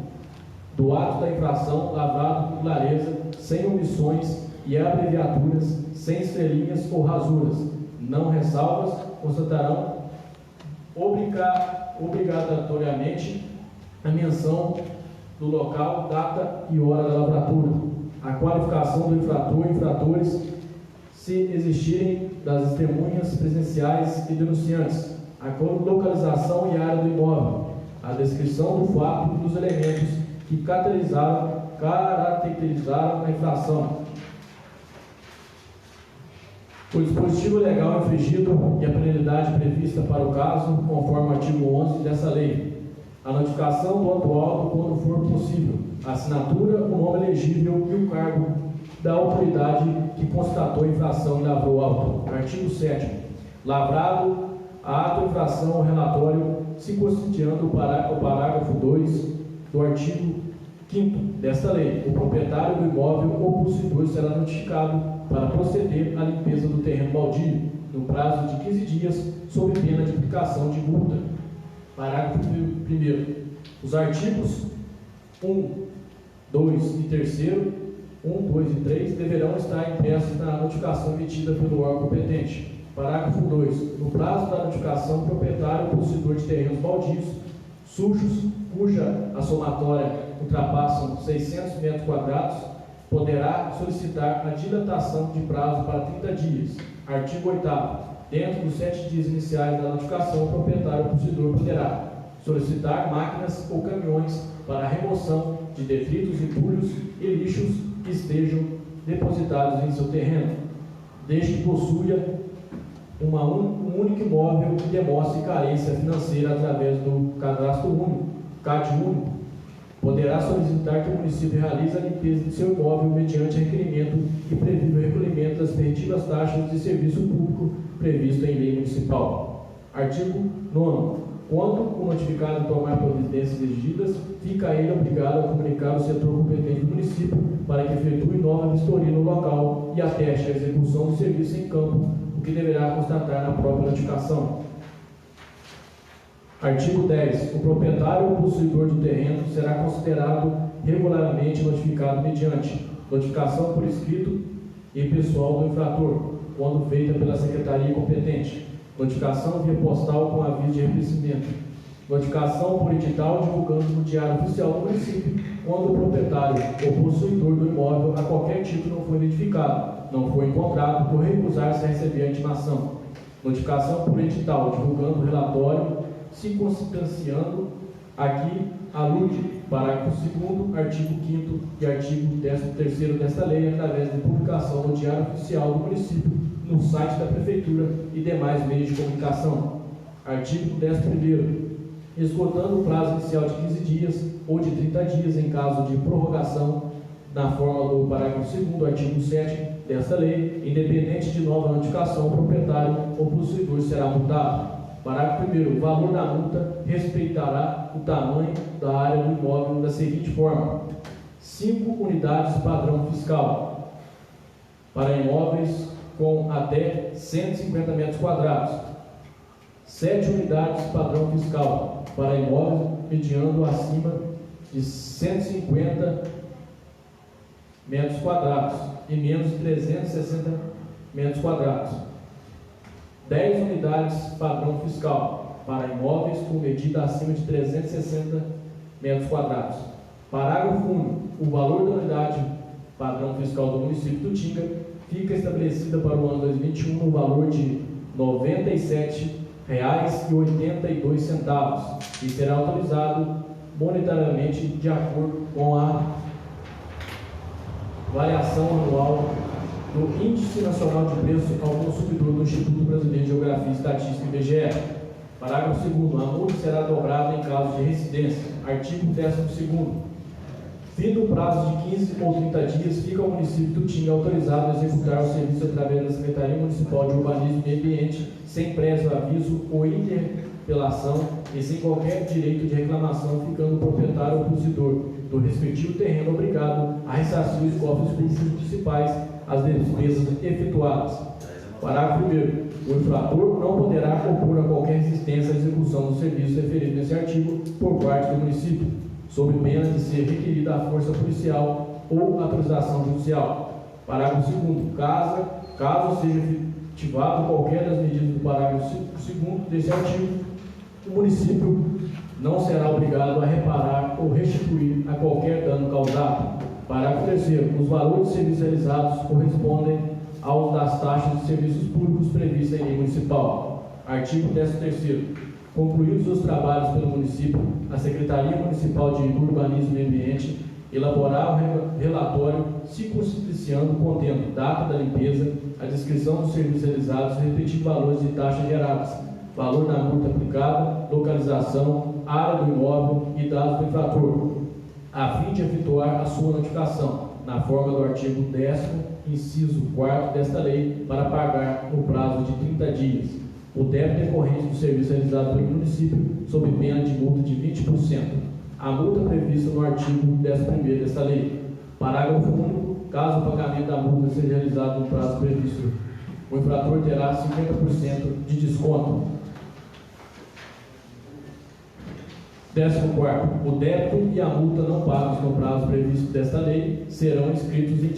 S3: Do ato da infração, lavrado com clareza, sem omissões e abreviaturas, sem estrelinhas ou rasuras, não ressalvas, constatarão obrigatoriamente a menção do local, data e hora da lavratura, a qualificação do infrator e infratores, se existirem, das testemunhas presenciais e denunciantes, a localização e área do imóvel, a descrição do fato e dos elementos que caracterizaram a infração, o dispositivo legal infringido e a penalidade prevista para o caso, conforme o artigo 11 dessa lei, a notificação do autuado quando for possível, a assinatura, o nome elegível e o cargo da autoridade que constatou a infração e lavrou o auto. Artigo 7º. Lavrado a ato infração ou relatório, se constituindo o parágrafo 2 do artigo 5º desta lei, o proprietário do imóvel ou possuidor será notificado para proceder à limpeza do terreno baldio, no prazo de 15 dias, sob pena de aplicação de multa. Parágrafo 1º. Os artigos 1, 2 e 3º, 1, 2 e 3, deverão estar impressos na notificação emitida pelo órgão competente. Parágrafo 2. No prazo da notificação, o proprietário ou possuidor de terrenos baldios, sujos, cuja a somatória ultrapassam 600 metros quadrados, poderá solicitar a dilatação de prazo para 30 dias. Artigo 8º. Dentro dos 7 dias iniciais da notificação, o proprietário ou possuidor poderá solicitar máquinas ou caminhões para a remoção de detritos, entulhos e lixos que estejam depositados em seu terreno, desde que possua um único imóvel que demonstre carência financeira através do cadastro único, CAD único. Poderá solicitar que o município realize a limpeza de seu imóvel mediante requerimento e previsto o recolhimento das respectivas taxas de serviço público previsto em lei municipal. Artigo 9º. Quando o notificado tomar providências exigidas, fica ele obrigado a comunicar ao setor competente do município para que efetue nova vistoria no local e ateste a execução do serviço em campo, o que deverá constatar na própria notificação. Artigo 10. O proprietário ou possuidor do terreno será considerado regularmente notificado mediante notificação por escrito e pessoal do infrator, quando feita pela secretaria competente, notificação via postal com aviso de reconhecimento, notificação por edital divulgando no Diário Oficial do município, quando o proprietário ou possuidor do imóvel a qualquer título não foi identificado, não foi encontrado por recusar-se a receber a intimação, notificação por edital divulgando o relatório, circunstanciando aqui alude parágrafo 2º, artigo 5º e artigo 13º desta lei, através de publicação no Diário Oficial do município, no site da Prefeitura e demais meios de comunicação. Artigo 11º. Esgotando o prazo inicial de 15 dias ou de 30 dias em caso de prorrogação, na forma do parágrafo 2º, artigo 7º desta lei, independente de nova notificação, o proprietário ou possuidor será multado. Parágrafo 1º. O valor da multa respeitará o tamanho da área do imóvel da seguinte forma: 5 unidades padrão fiscal para imóveis com até 150 metros quadrados, 7 unidades padrão fiscal para imóveis mediando acima de 150 metros quadrados e menos de 360 metros quadrados. 10 unidades padrão fiscal para imóveis com medida acima de 360 metros quadrados. Parágrafo único. O valor da unidade padrão fiscal do município de Utinga fica estabelecida para o ano 2021 no valor de R$ 97,82 e será autorizado monetariamente de acordo com a variação anual do Índice Nacional de Preço ao Consumidor do Instituto Brasileiro de Geografia e Estatística, IBGE. Parágrafo 2º. A multa será dobrada em caso de reincidência. Artigo 12º. Findo o prazo de 15 ou 30 dias, fica o município de Utinga autorizado a executar o serviço através da Secretaria Municipal de Urbanismo e Meio Ambiente, sem prévio aviso ou interpelação e sem qualquer direito de reclamação, ficando o proprietário ou possuidor do respectivo terreno obrigado a ressarcir os cofres públicos municipais as despesas efetuadas. Parágrafo 1º. O infrator não poderá opor a qualquer resistência à execução do serviço referido nesse artigo por parte do município, sob pena de ser requerida a força policial ou autorização judicial. Parágrafo 2º. Caso seja efetivado qualquer das medidas do parágrafo 2º desse artigo, o município não será obrigado a reparar ou restituir a qualquer dano causado. Parágrafo 3º. Os valores de serviços realizados correspondem aos das taxas de serviços públicos previstas em lei municipal. Artigo 13º. Concluídos os trabalhos pelo município, a Secretaria Municipal de Urbanismo e Meio Ambiente elaborar o relatório circunstanciando contendo data da limpeza, a descrição dos serviços realizados, respectivos valores de taxas geradas, valor da multa aplicada, localização, área do imóvel e dados do infrator, a fim de efetuar a sua notificação, na forma do artigo 10º, inciso 4º desta lei, para pagar no prazo de 30 dias o débito decorrente do serviço realizado pelo município, sob pena de multa de 20%. A multa prevista no artigo 11º desta lei. Parágrafo único. Caso o pagamento da multa seja realizado no prazo previsto, o infrator terá 50% de desconto. 14º. O débito e a multa não pagos no prazo previsto desta lei serão inscritos em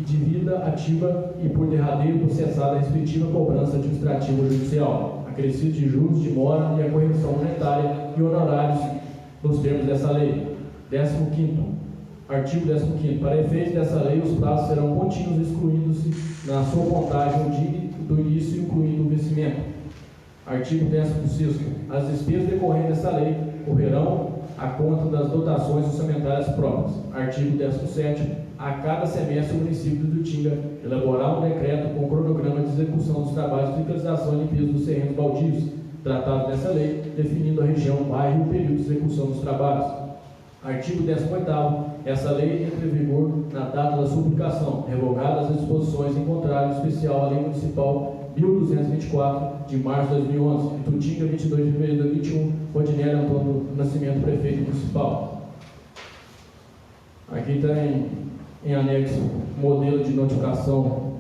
S3: dívida ativa e por derradeiro processada a respectiva cobrança administrativa ou judicial, acrescido de juros de mora e a correção monetária e honorários nos termos dessa lei. 15º. Artigo 15º. Para efeito dessa lei, os prazos serão contínuos, excluindo-se na sua contagem do início, incluindo o vencimento. Artigo 16º. As despesas decorrentes dessa lei correrão à conta das dotações orçamentárias próprias. Artigo 17º. A cada semestre, o município de Utinga elaborar um decreto com cronograma de execução dos trabalhos de fiscalização e limpeza dos terrenos baldios, tratado nessa lei, definindo a região, bairro e o período de execução dos trabalhos. Artigo 18º. Essa lei entra em vigor na data da sua publicação, revogadas as disposições em contrário especial à Lei Municipal 1224, de março de 2011, em Utinga, 22 de fevereiro de 2021, Rodinelli Antônio Nascimento, prefeito municipal. Aqui está em anexo modelo de notificação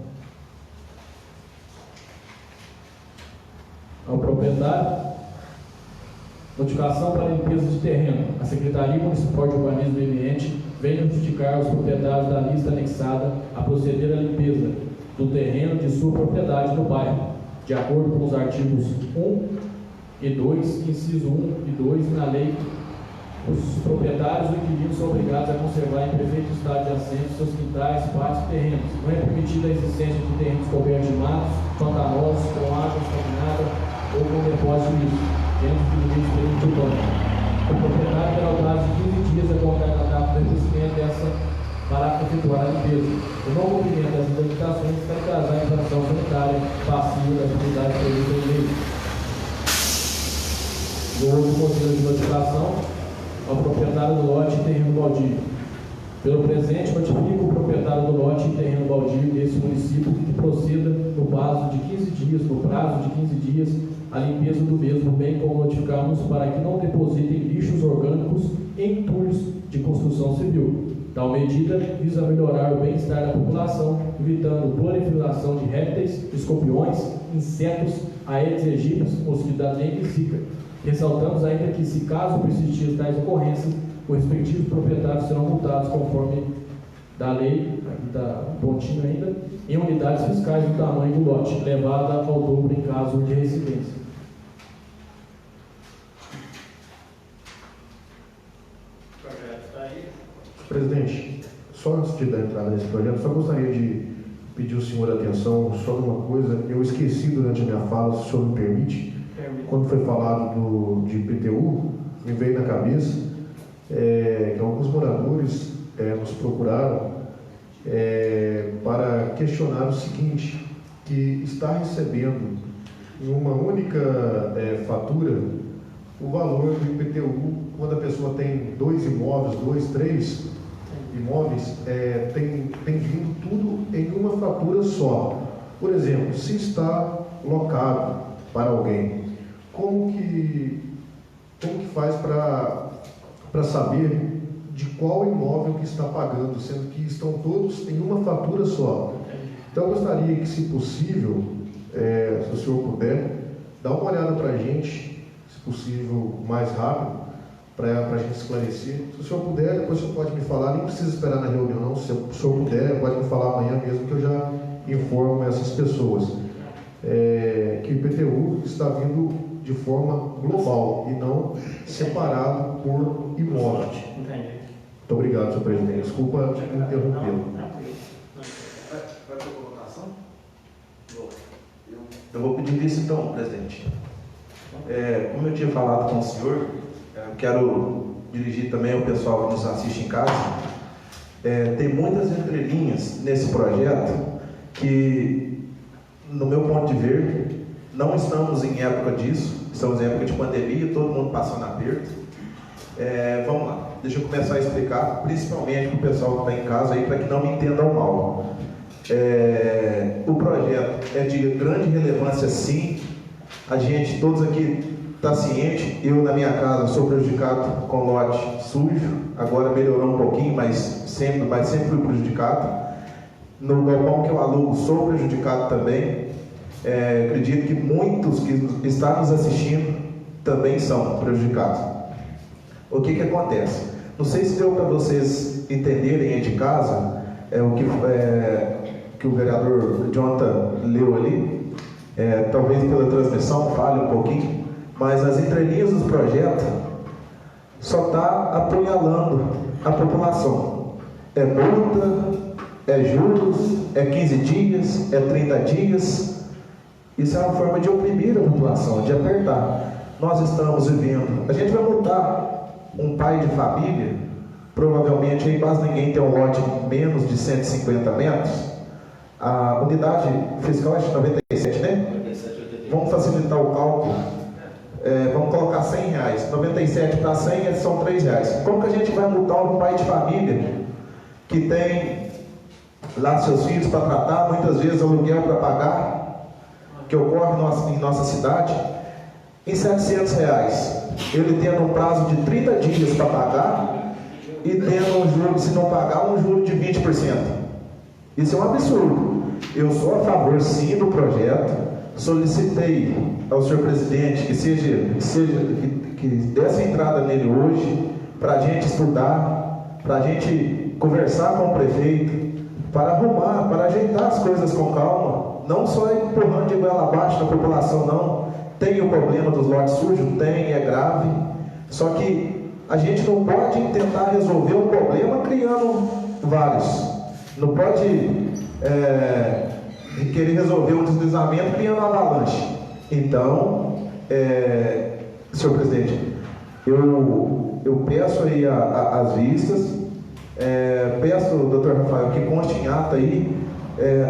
S3: ao proprietário. Notificação para limpeza de terreno. A Secretaria Municipal de Urbanismo e Meio Ambiente vem notificar os proprietários da lista anexada a proceder à limpeza do terreno de sua propriedade no bairro, de acordo com os artigos 1 e 2, inciso 1 e 2 na lei. Os proprietários ou inquilinos são obrigados a conservar em perfeito estado de assento seus quintais, pátios e terrenos. Não é permitida a existência de terrenos cobertos de matos, pantanosos, com água estagnada ou com depósito líquido, dentro do limite perímetro urbano. O proprietário terá o prazo de 15 dias a contar da data do vencimento para efetuar a limpeza. O não cumprimento dessas limitações vai causar a infração sanitária passiva das atividades previstas em lei. No outro modelo de notificação, ao proprietário do lote e terreno baldio. Pelo presente, notifica o proprietário do lote e terreno baldio desse município que proceda no prazo de 15 dias, a limpeza do mesmo, bem como notificamos para que não depositem lixos orgânicos em entulhos de construção civil. Tal medida visa melhorar o bem-estar da população, evitando proliferação de répteis, escorpiões, insetos, Aedes aegypti, mosquito da dengue e zika. Ressaltamos ainda que, se caso persistir tais ocorrências, os respectivos proprietários serão multados conforme da lei, aqui está pontinho ainda, em unidades fiscais do tamanho do lote, levada ao dobro em caso de residência.
S6: Presidente, só antes de dar entrada nesse projeto, só gostaria de pedir ao senhor atenção só numa coisa. Eu esqueci durante a minha fala, se o senhor me permite, quando foi falado de IPTU, me veio na cabeça que alguns moradores nos procuraram para questionar o seguinte, que está recebendo em uma única fatura o valor do IPTU, quando a pessoa tem 2 imóveis, 2, 3 imóveis, tem vindo tudo em uma fatura só. Por exemplo, se está locado para alguém, como que faz para saber de qual imóvel que está pagando, sendo que estão todos em uma fatura só? Então eu gostaria que, se possível, se o senhor puder, dar uma olhada para a gente, se possível mais rápido, para a gente esclarecer. Se o senhor puder, depois o senhor pode me falar, nem precisa esperar na reunião não, se o senhor puder, pode me falar amanhã mesmo, que eu já informo essas pessoas. Que o IPTU está vindo de forma global e não separado por imóvel.
S1: Entendi.
S6: Muito obrigado, senhor presidente. Desculpa interrompê-lo.
S5: Vai para a colocação? Eu vou pedir isso então, presidente. Como eu tinha falado com o senhor, eu quero dirigir também ao pessoal que nos assiste em casa. Tem muitas entrelinhas nesse projeto que, no meu ponto de ver, não estamos em época disso, estamos em época de pandemia, todo mundo passando aperto. Vamos lá, deixa eu começar a explicar, principalmente para o pessoal que está em casa aí, para que não me entendam mal. O projeto é de grande relevância, sim. A gente, todos aqui, está ciente. Eu, na minha casa, sou prejudicado com lote sujo. Agora melhorou um pouquinho, mas sempre fui prejudicado. No galpão que eu alugo, sou prejudicado também. Acredito que muitos que estão nos assistindo também são prejudicados. O que acontece? Não sei se deu para vocês entenderem aí de casa que o vereador Jonathan leu ali. Talvez pela transmissão fale um pouquinho, mas as entrelinhas do projeto só está apunhalando a população. É multa, é juros, é 15 dias, é 30 dias. Isso é uma forma de oprimir a população, de apertar. Nós estamos vivendo, a gente vai multar um pai de família, provavelmente aí quase ninguém tem um lote menos de 150 metros. A unidade fiscal é de 97, né? Vamos facilitar o cálculo. Vamos colocar R$100. 97 para 100 são R$3. Como que a gente vai multar um pai de família que tem lá seus filhos para tratar, muitas vezes aluguel para pagar, que ocorre em nossa cidade, em R$700? Ele tendo um prazo de 30 dias para pagar e tendo um juro, se não pagar, um juro de 20%. Isso é um absurdo. Eu sou a favor, sim, do projeto. Solicitei ao senhor presidente que desse entrada nele hoje, para a gente estudar, para a gente conversar com o prefeito, para arrumar, para ajeitar as coisas com calma, não só empurrando de goela abaixo na população, não. Tem o problema dos lotes sujos? Tem, é grave, só que a gente não pode tentar resolver um problema criando vários. Não pode querer resolver um deslizamento criando uma avalanche. Então, senhor presidente, eu peço aí as vistas, peço, doutor Rafael, que conste em ata aí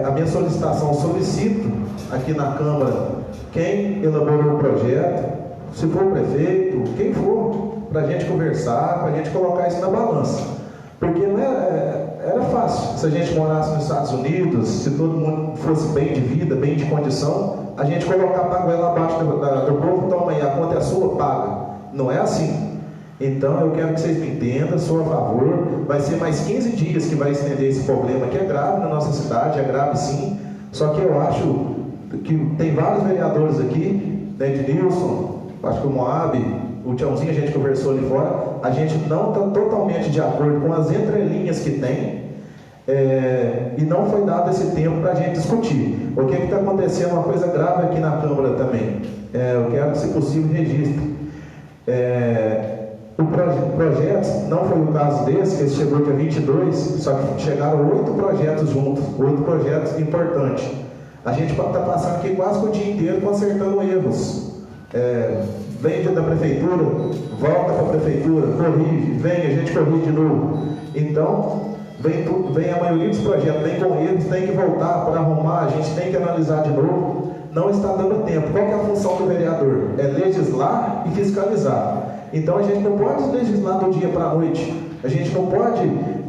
S5: a minha solicitação. Solicito aqui na Câmara quem elaborou o projeto, se for o prefeito, quem for, para a gente conversar, para a gente colocar isso na balança. Porque não era fácil. Se a gente morasse nos Estados Unidos, se todo mundo fosse bem de vida, bem de condição, a gente colocar a goela abaixo do povo, toma aí, a conta é sua, paga. Não é assim. Então eu quero que vocês me entendam, sou a favor. Vai ser mais 15 dias que vai estender esse problema, que é grave na nossa cidade, é grave sim. Só que eu acho que tem vários vereadores aqui, né, Ednilson, acho que o Moab, o Tiãozinho, a gente conversou ali fora, a gente não está totalmente de acordo com as entrelinhas que tem, e não foi dado esse tempo para a gente discutir. O que está acontecendo, uma coisa grave aqui na Câmara também, eu quero que, se possível, registre. O projeto, não foi o caso desse, que chegou dia 22, só que chegaram 8 projetos juntos, 8 projetos importantes. A gente está passando aqui quase o dia inteiro consertando erros. Vem da prefeitura, volta para a prefeitura, corrige, vem, a gente corrige de novo. Então, vem a maioria dos projetos, vem com erros, tem que voltar para arrumar, a gente tem que analisar de novo. Não está dando tempo. Qual que é a função do vereador? É legislar e fiscalizar. Então a gente não pode legislar do dia para a noite. A gente não pode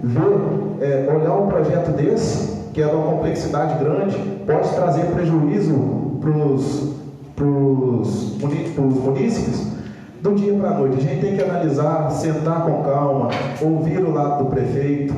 S5: ver, olhar um projeto desse, que é de uma complexidade grande, pode trazer prejuízo para os munícipes, do dia para a noite. A gente tem que analisar, sentar com calma, ouvir o lado do prefeito,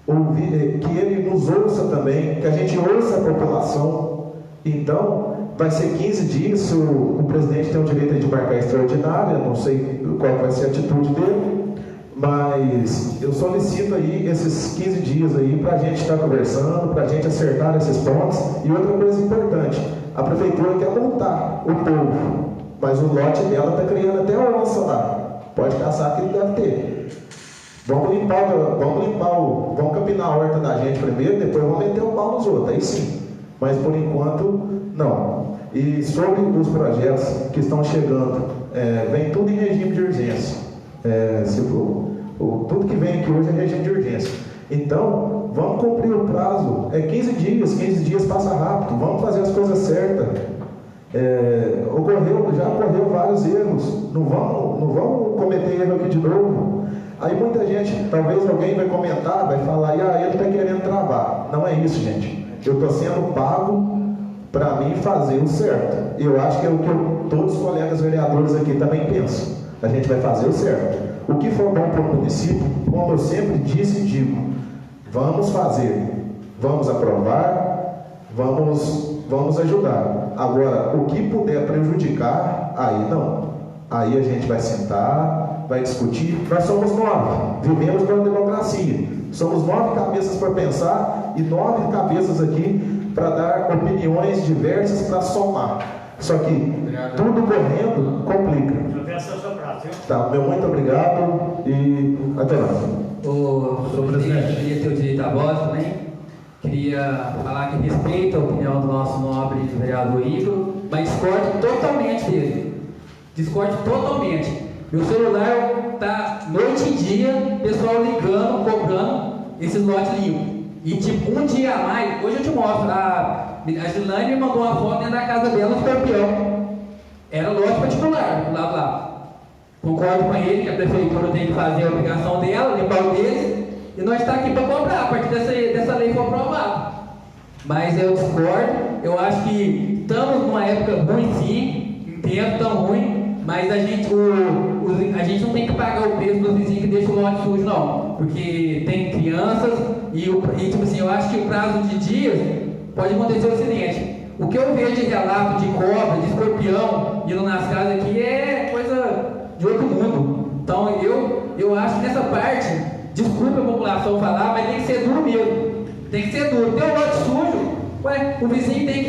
S5: ouvir, que ele nos ouça também, que a gente ouça a população. Então, vai ser 15 dias, o presidente tem o direito de marcar extraordinária, não sei qual vai ser a atitude dele, mas eu solicito aí esses 15 dias aí para a gente estar conversando, para a gente acertar esses pontos. E outra coisa importante, a prefeitura quer multar o povo, mas o lote dela está criando até onça lá, pode caçar que ele deve ter. Vamos capinar a horta da gente primeiro, depois vamos meter o pau nos outros, aí sim. Mas por enquanto, não. E sobre os projetos que estão chegando, vem tudo em regime de urgência. Tudo que vem aqui hoje é regime de urgência. Então, vamos cumprir o prazo. 15 dias passa rápido, vamos fazer as coisas certas. Já ocorreu vários erros, não vamos cometer erro aqui de novo. Aí muita gente, talvez alguém vai comentar, vai falar, ele está querendo travar. Não é isso, gente. Eu estou sendo pago para mim fazer o certo. Eu acho que é o que todos os colegas vereadores aqui também pensam. A gente vai fazer o certo. O que for bom para o município, como eu sempre disse e digo, vamos fazer, vamos aprovar, vamos ajudar. Agora, o que puder prejudicar, aí não. Aí a gente vai sentar, vai discutir. Nós somos 9, vivemos numa democracia. Somos 9 cabeças para pensar e 9 cabeças aqui para dar opiniões diversas para somar. Só que tudo correndo complica.
S1: Eu peço a sua frase, viu?
S5: Tá, meu muito obrigado e até lá.
S7: Senhor presidente, queria ter o direito à voz também. Queria falar que respeito a opinião do nosso nobre vereador Igor, mas discordo totalmente dele. Discordo totalmente. Meu celular tá noite e dia, pessoal ligando, cobrando esses lotes limpos. E tipo, um dia a mais, hoje eu te mostro, a Gilane me mandou uma foto dentro da casa dela, no Escorpião. Era lote particular, do lado lá. Concordo com ele que a prefeitura tem que fazer a obrigação dela, limpar o deles, e nós estamos aqui para cobrar, a partir dessa lei for aprovada. Mas eu discordo, eu acho que estamos numa época ruim sim, entendo tão ruim, mas a gente não tem que pagar o preço dos vizinhos que deixam o lote sujo, não. Porque tem crianças e tipo assim, eu acho que o prazo de dias pode acontecer o seguinte. O que eu vejo de relato de cobra, de escorpião indo nas casas aqui é coisa de outro mundo. Então eu acho que nessa parte, desculpa a população falar, mas tem que ser duro mesmo. Tem que ser duro. Tem um lote sujo, o vizinho tem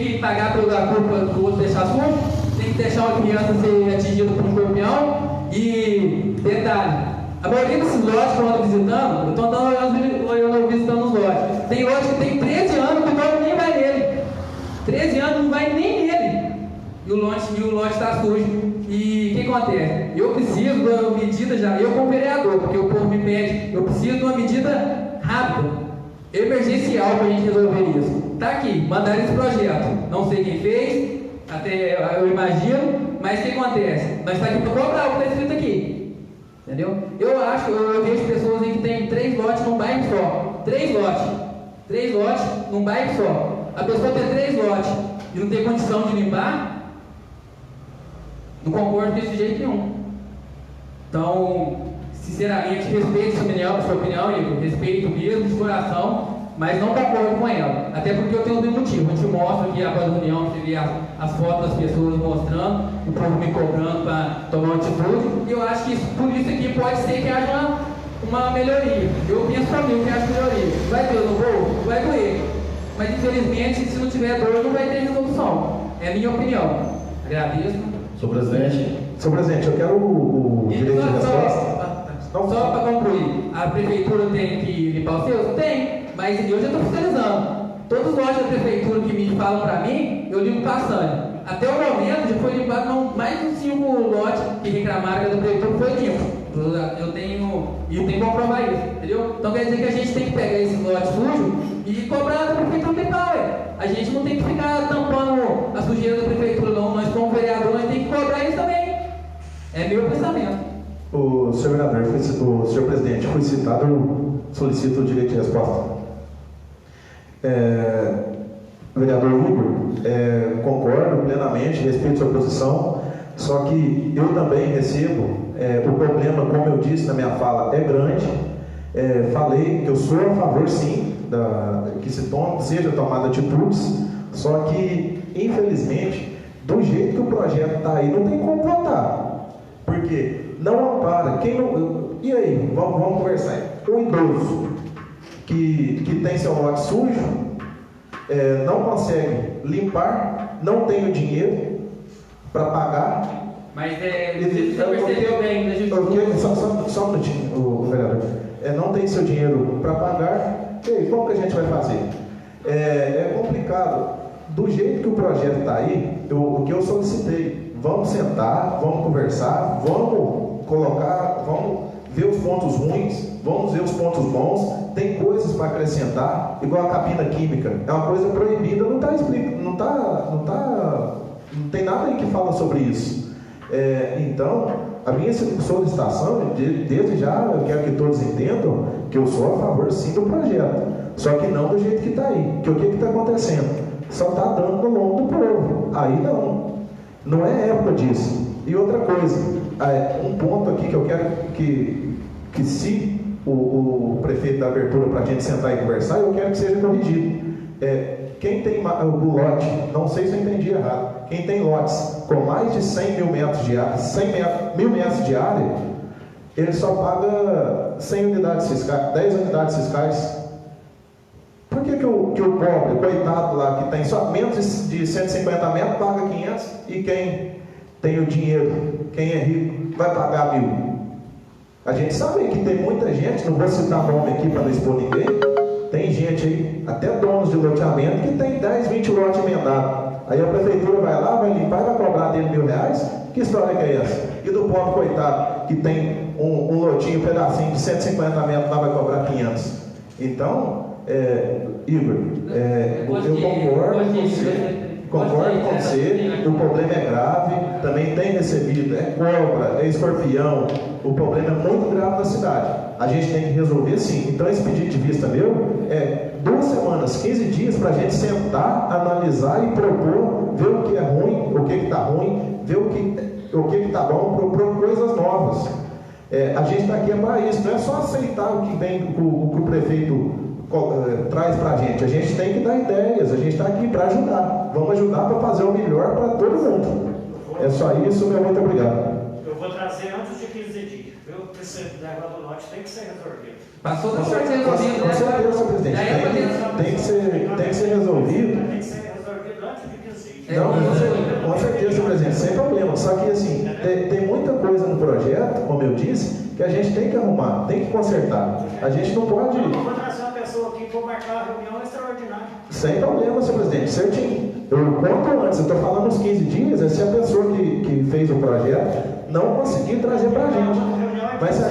S7: que pagar pela culpa do outro deixar sujo. Tem que deixar uma criança ser atingida por um escorpião. E detalhe, a maioria desses lotes que eu ando visitando, eu estou andando visitando os lotes. Tem lote que tem 13 anos que o dono nem vai nele. 13 anos não vai nem nele. E o lote está sujo. E o que acontece? Eu preciso de uma medida já, eu como vereador, porque o povo me pede, eu preciso de uma medida rápida, emergencial para a gente resolver isso. Está aqui, mandaram esse projeto. Não sei quem fez. Até eu imagino, mas o que acontece? Nós estamos aqui para cobrar o que está escrito aqui. Entendeu? Eu vejo pessoas aí que tem 3 lotes num bairro só. 3 lotes num bairro só. A pessoa tem 3 lotes e não tem condição de limpar, não concordo com isso de jeito nenhum. Então, sinceramente, respeito sua opinião, Igor, respeito mesmo, de coração, mas não concordo com ela. Até porque eu tenho um motivo. A gente mostra aqui após a reunião, teve as fotos das pessoas mostrando, o povo me cobrando para tomar uma atitude, e eu acho que por isso aqui pode ser que haja uma melhoria. Eu penso para mim que acho melhoria. Vai ter no voo? Vai doer. Mas infelizmente, se não tiver dor, não vai ter resolução. É a minha opinião. Agradeço.
S9: Senhor presidente.
S5: Senhor presidente, eu quero o direito de resposta.
S7: Só para concluir, a prefeitura tem que limpar os seus? Tem, mas eu já estou fiscalizando. Todos os lotes da prefeitura que me falam para mim, eu limpo passando. Até o momento já foi limpado mais de 5 lotes que reclamaram que a prefeitura foi limpo. Eu tenho que comprovar isso, entendeu? Então quer dizer que a gente tem que pegar esse lote sujo e cobrar da prefeitura limpar, ué. A gente não tem que ficar tampando a sujeira da prefeitura, não. Nós, como vereador, nós temos que cobrar isso também. É meu pensamento.
S5: O senhor vereador, o senhor presidente, foi citado, eu solicito o direito de resposta. Vereador Igor, concordo plenamente, respeito sua posição, só que eu também recebo, o problema, como eu disse na minha fala, é grande. Falei que eu sou a favor, sim, que seja tomada atitudes, só que, infelizmente, do jeito que o projeto está aí, não tem como votar. Porque não ampara. E aí, vamos conversar aí. Um idoso que tem seu lote sujo, não consegue limpar, não tem o dinheiro para pagar.
S7: Mas você percebeu bem,
S5: só um minutinho, vereador. Não tem seu dinheiro para pagar, e aí, como que a gente vai fazer? É complicado. Do jeito que o projeto está aí, o que eu solicitei, vamos sentar, vamos conversar, vamos ver os pontos ruins, vamos ver os pontos bons, tem coisas para acrescentar, igual a cabina química, é uma coisa proibida, não tem nada aí que fala sobre isso. Então, a minha solicitação, desde já, eu quero que todos entendam que eu sou a favor sim do projeto, só que não do jeito que está aí, que o que está acontecendo? Só está dando no longo do povo, aí não é época disso. E outra coisa, um ponto aqui que eu quero que se o prefeito dá abertura para a gente sentar e conversar, eu quero que seja corrigido. Quem tem o lote, não sei se eu entendi errado, quem tem lotes com mais de 100 mil metros de área, 100 mil metros de área, ele só paga 100 unidades fiscais, 10 unidades fiscais. Por que o pobre, coitado lá, que tem só menos de 150 metros, paga 500, e quem tem o dinheiro, quem é rico, vai pagar 1.000? A gente sabe que tem muita gente, não vou citar nome aqui para não expor ninguém, tem gente aí, até donos de loteamento, que tem 10, 20 lotes emendados. Aí a prefeitura vai lá, vai limpar e vai cobrar dele R$1.000? Que história que é essa? E do pobre coitado, que tem um lotinho, um pedacinho de 150 metros, lá vai cobrar 500. Então, Igor, eu concordo com você, o problema é grave, também tem recebido, cobra, escorpião, o problema é muito grave na cidade. A gente tem que resolver sim. Então esse pedido de vista meu 2 semanas, 15 dias para a gente sentar, analisar e propor, ver o que é ruim, o que está ruim, ver o que está bom, propor coisas novas. A gente está aqui para isso, não é só aceitar o que vem, o que o prefeito traz para a gente tem que dar ideias, a gente está aqui para ajudar, vamos ajudar para fazer o melhor para todo mundo. É só isso, meu muito obrigado.
S1: Eu vou trazer antes de 15 dias, viu? Porque esse negócio do lote tem que ser resolvido.
S7: Passou
S5: com certeza, senhor presidente, tem que ser resolvido.
S1: Tem que ser resolvido antes de 15 dias.
S5: Não, com certeza, senhor presidente, sem problema. Só que assim, tem muita coisa no projeto, como eu disse, que a gente tem que arrumar, tem que consertar. A gente não pode.
S1: Eu vou trazer uma pessoa aqui para marcar uma reunião extraordinária.
S5: Sem problema, senhor presidente, certinho. Eu conto antes, eu estou falando uns 15 dias, se a pessoa que fez o projeto não conseguir trazer para a gente. Mas se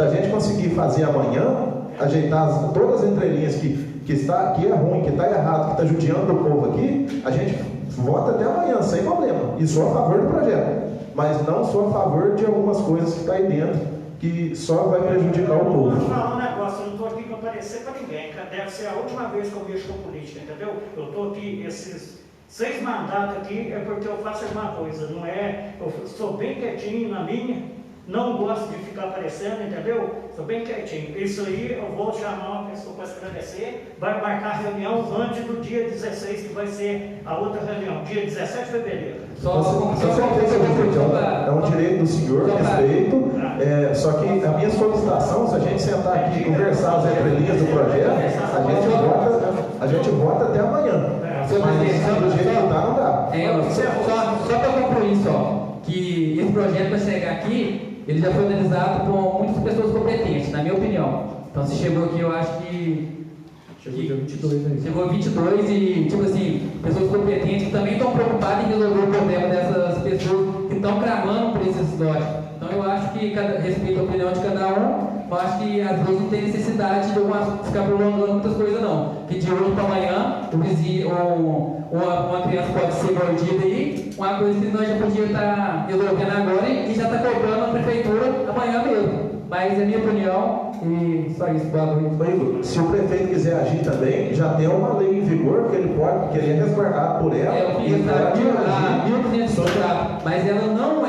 S5: a gente conseguir fazer amanhã, ajeitar todas as entrelinhas que é ruim, que está errado, que está judiando o povo aqui, a gente vota até amanhã, sem problema. E sou a favor do projeto. Mas não sou a favor de algumas coisas que está aí dentro, que só vai prejudicar o povo.
S1: Eu vou falar um negócio, eu não estou aqui para aparecer para ninguém, deve ser a última vez que eu mexo com política, entendeu? Eu estou aqui, esses 6 mandatos aqui, é porque eu faço alguma coisa, não é? Eu sou bem quietinho na minha, não gosto de ficar aparecendo, entendeu? Estou bem quietinho. Isso aí eu vou chamar uma pessoa para esclarecer, vai marcar a reunião antes do dia 16, que vai ser a outra reunião, dia 17 de fevereiro.
S5: É um direito do senhor, respeito, só que a minha solicitação, se a gente sentar aqui e conversar as entrelinhas do projeto, a gente vota até amanhã. Mas do jeito que está, não dá.
S7: Só para concluir só, que esse projeto para chegar aqui, ele já foi analisado por muitas pessoas competentes, na minha opinião. Então se chegou aqui, eu acho que
S3: chegou dia 22, né?
S7: Chegou 22 e, tipo assim, pessoas competentes que também estão preocupadas em resolver o problema dessas pessoas que estão clamando por esses lotes. Então eu acho que, respeito a opinião de cada um, eu acho que às vezes não tem necessidade de ficar prolongando muitas coisas não. Que de hoje para amanhã, o vizinho, uma criança pode ser mordida aí, uma coisa que nós já podíamos estar resolvendo agora e já está cobrando a prefeitura amanhã mesmo. Mas é minha opinião e só isso.
S5: Se o prefeito quiser agir também, já tem uma lei em vigor que ele pode, que ele é resguardado por ela.
S7: Eu fiz a 1500, mas ela não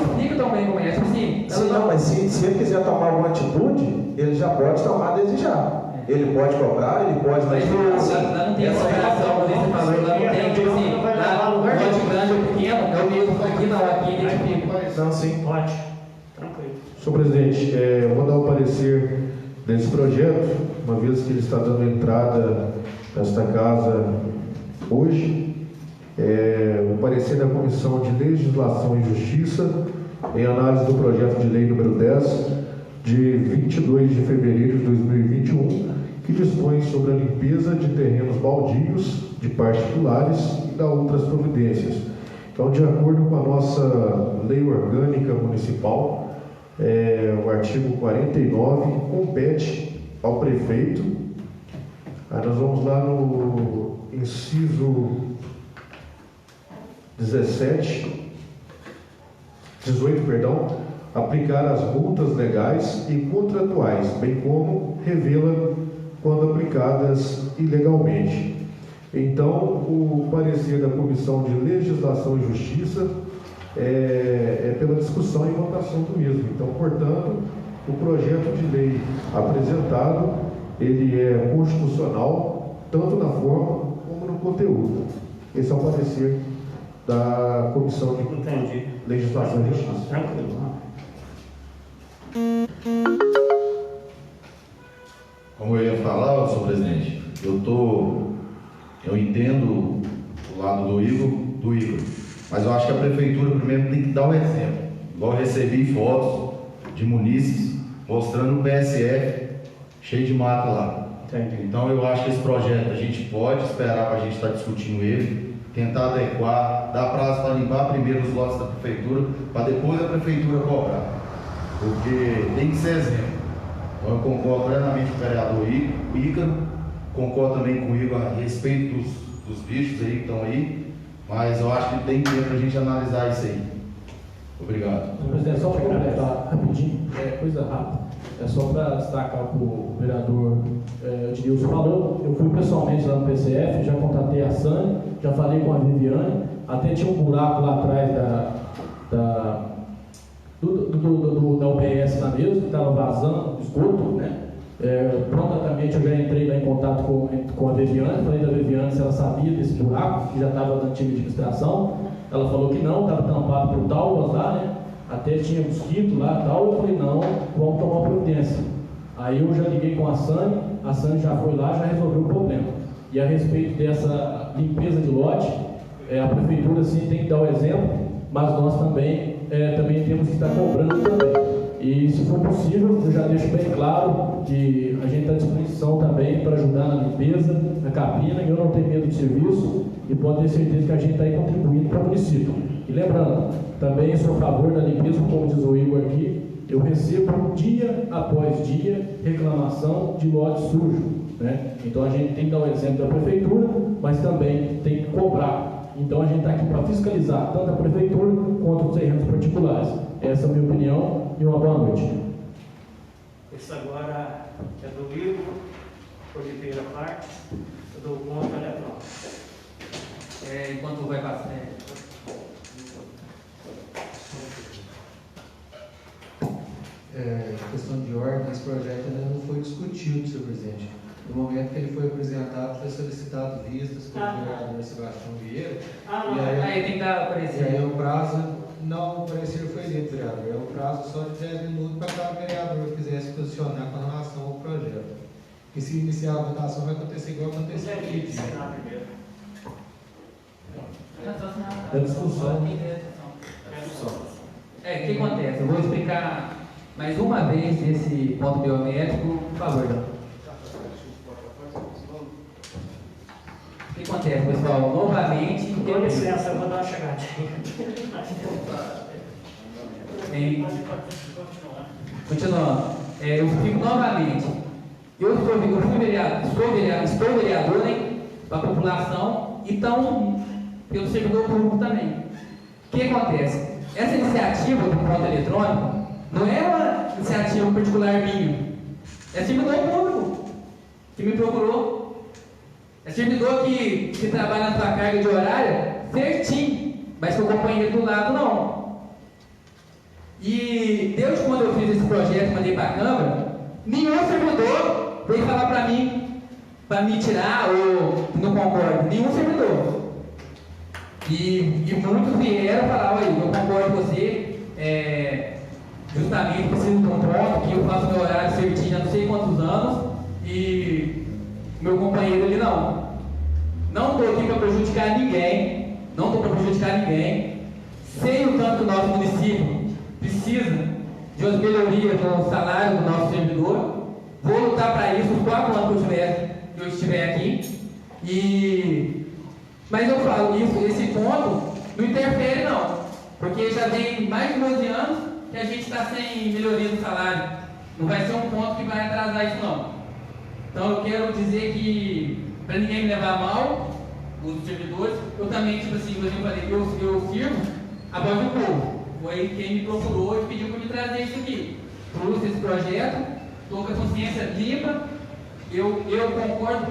S7: explica tão bem como é. Tipo assim,
S5: mas se ele quiser tomar alguma atitude, ele já pode tomar desde já. Ele pode cobrar, ele pode...
S7: Mas lá não tem essa relação, como você falou, lá não tem, tipo assim, lá o lote grande ou pequeno, é o mesmo, aqui não, aqui identifica.
S5: Não, sim.
S1: Pode. Tranquilo.
S6: Senhor presidente, eu vou dar o parecer desse projeto, uma vez que ele está dando entrada nesta casa hoje. O parecer da Comissão de Legislação e Justiça, em análise do projeto de lei número 10, de 22 de fevereiro de 2021, que dispõe sobre a limpeza de terrenos baldios de particulares e da outras providências. Então, de acordo com a nossa lei orgânica municipal, o artigo 49 compete ao prefeito. Aí nós vamos lá no inciso 18, aplicar as multas legais e contratuais, bem como revê-la quando aplicadas ilegalmente. Então, o parecer da Comissão de Legislação e Justiça é pela discussão e votação do mesmo. Então, portanto, o projeto de lei apresentado, ele é constitucional, tanto na forma como no conteúdo. Esse é o parecer da Comissão de Legislação e Justiça.
S1: Tranquilo.
S9: Como eu ia falar, senhor presidente, eu entendo o lado do Igor, mas eu acho que a prefeitura primeiro tem que dar um exemplo. Igual eu recebi fotos de munícipes mostrando o PSF cheio de mato lá.
S1: Entendi.
S9: Então eu acho que esse projeto a gente pode esperar para a gente estar discutindo ele, tentar adequar, dar prazo para limpar primeiro os lotes da prefeitura, para depois a prefeitura cobrar. Porque tem que ser exemplo. Então eu concordo plenamente com o vereador Ícaro, concordo também com o Igor a respeito dos bichos aí que estão aí, mas eu acho que tem tempo para a gente analisar isso aí. Obrigado.
S3: Presidente, só para completar rapidinho, coisa rápida, só para destacar o que o vereador Edilson falou. Eu fui pessoalmente lá no PCF, já contatei a Sânia, já falei com a Viviane, até tinha um buraco lá atrás da UBS lá mesmo, que estava vazando esgoto, né? Prontamente eu já entrei lá em contato com a Viviane, falei da Viviane se ela sabia desse buraco, que já estava na antiga administração. Ela falou que não, estava tampado por tábuas lá, né? Até tinha mosquito lá e tal. Eu falei, não, vamos tomar providência. Aí eu já liguei com a Sânia já foi lá, já resolveu o problema. E a respeito dessa limpeza de lote, a prefeitura sim tem que dar o exemplo, mas nós também temos que estar cobrando também. E se for possível, eu já deixo bem claro que a gente está à disposição também para ajudar na limpeza, na capina, e eu não tenho medo de serviço e pode ter certeza que a gente está aí contribuindo para o município. E lembrando, também sou a favor da limpeza, como diz o Igor aqui, eu recebo dia após dia reclamação de lote sujo, né? Então a gente tem que dar o exemplo da prefeitura, mas também tem que cobrar. Então a gente está aqui para fiscalizar tanto a prefeitura quanto os terrenos particulares. Essa é a minha opinião e uma boa noite.
S1: Isso agora é do Igor, Oliveira Marques, eu dou conta, né, Pronto?
S7: Enquanto vai passar.
S4: Questão de ordem, esse projeto ainda não foi discutido, senhor presidente. No momento que ele foi apresentado, foi solicitado vistas pelo vereador Sebastião Vieira.
S7: Aí tem que dar parecer.
S4: E aí o prazo, não, o parecer foi lido, vereador. É o prazo só de 10 minutos para cada vereador quisesse posicionar com relação ao projeto. E se iniciar a votação, vai acontecer igual aconteceu aqui.
S3: É discussão.
S7: O que acontece? Eu vou explicar mais uma vez esse ponto biométrico, por favor, Dan. O que acontece, pessoal? Novamente.
S1: Com licença, eu vou dar uma chegadinha.
S7: Continuando. Eu explico novamente. Estou vereador, né, para a população e então pelo servidor público também. O que acontece? Essa iniciativa do voto eletrônico não é uma iniciativa particular minha. É servidor público que me procurou. É servidor que trabalha na sua carga de horário certinho, mas que o companheiro do lado não. E desde quando eu fiz esse projeto, mandei para a Câmara, nenhum servidor veio falar para mim, para me tirar ou não concordo. Nenhum servidor. E muitos vieram falar, olha, eu concordo com você, justamente preciso de um ponto que eu faço meu horário certinho há não sei quantos anos e meu companheiro ali não. Não estou aqui para prejudicar ninguém, sei o tanto que o nosso município precisa de umas melhorias no salário do nosso servidor, vou lutar para isso os 4 anos que eu estiver aqui, mas eu falo isso, esse ponto não interfere não, porque já tem mais de 12 anos que a gente está sem melhoria no salário, não vai ser um ponto que vai atrasar isso não. Então eu quero dizer que, para ninguém me levar mal, os servidores, eu também, tipo assim, eu falei que eu sirvo a voz do povo. Foi quem me procurou e pediu para me trazer isso aqui. Trouxe esse projeto, estou com a consciência limpa, eu concordo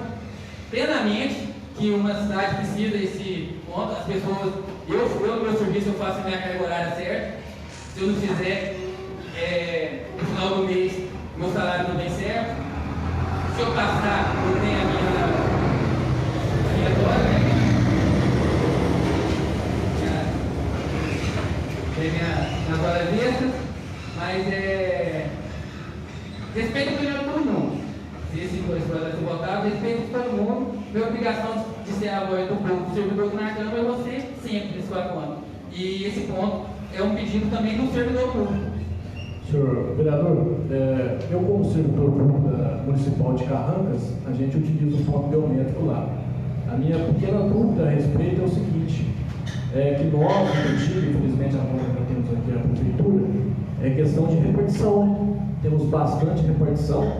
S7: plenamente que uma cidade precisa desse ponto, as pessoas, eu no meu serviço eu faço a minha carga horária certa, se eu não fizer, no final do mês, meu salário não vem certo, se eu passar, eu tenho a minha dose, né? Tem minhas horas extras, mas respeito a todo mundo. Se esse projeto ser votado, respeito todo mundo. Minha obrigação de ser a voz do povo, do servidor na Câmara, é você sempre nesses 4 anos. E esse ponto é um pedido também do servidor público.
S3: Senhor vereador, eu como servidor público municipal de Carrancas, a gente utiliza o ponto biométrico lá. A minha pequena dúvida a respeito é o seguinte, que nós, infelizmente a conta que temos aqui na prefeitura, é questão de repartição, né? Temos bastante repartição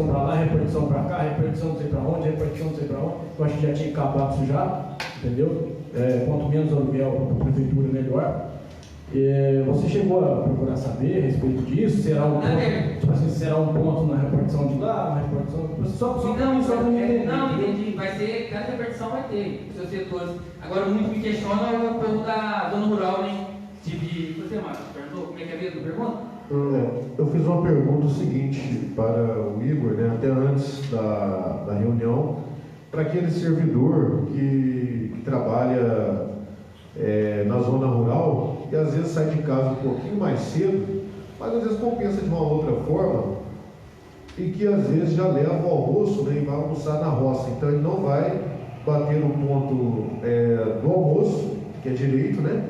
S3: para lá, repartição para cá, repartição não sei para onde, repartição não sei para onde. Eu acho que já tinha acabado isso já, entendeu? Quanto menos aluguel para a prefeitura, melhor. Você chegou a procurar saber a respeito disso? Será um ponto, tipo assim, será um ponto na repartição de lá, na repartição...
S7: Não, entendi. Vai ser, cada repartição vai ter os seus setores. Agora, o único que me questiona é o povo da zona rural, né? Você, Marcos, perguntou como é que é a pergunta?
S6: Eu fiz uma pergunta seguinte para o Igor, né, até antes da reunião, para aquele servidor que trabalha na zona rural e às vezes sai de casa um pouquinho mais cedo, mas às vezes compensa de uma outra forma e que às vezes já leva o almoço, né, e vai almoçar na roça. Então ele não vai bater no ponto do almoço, que é direito, né?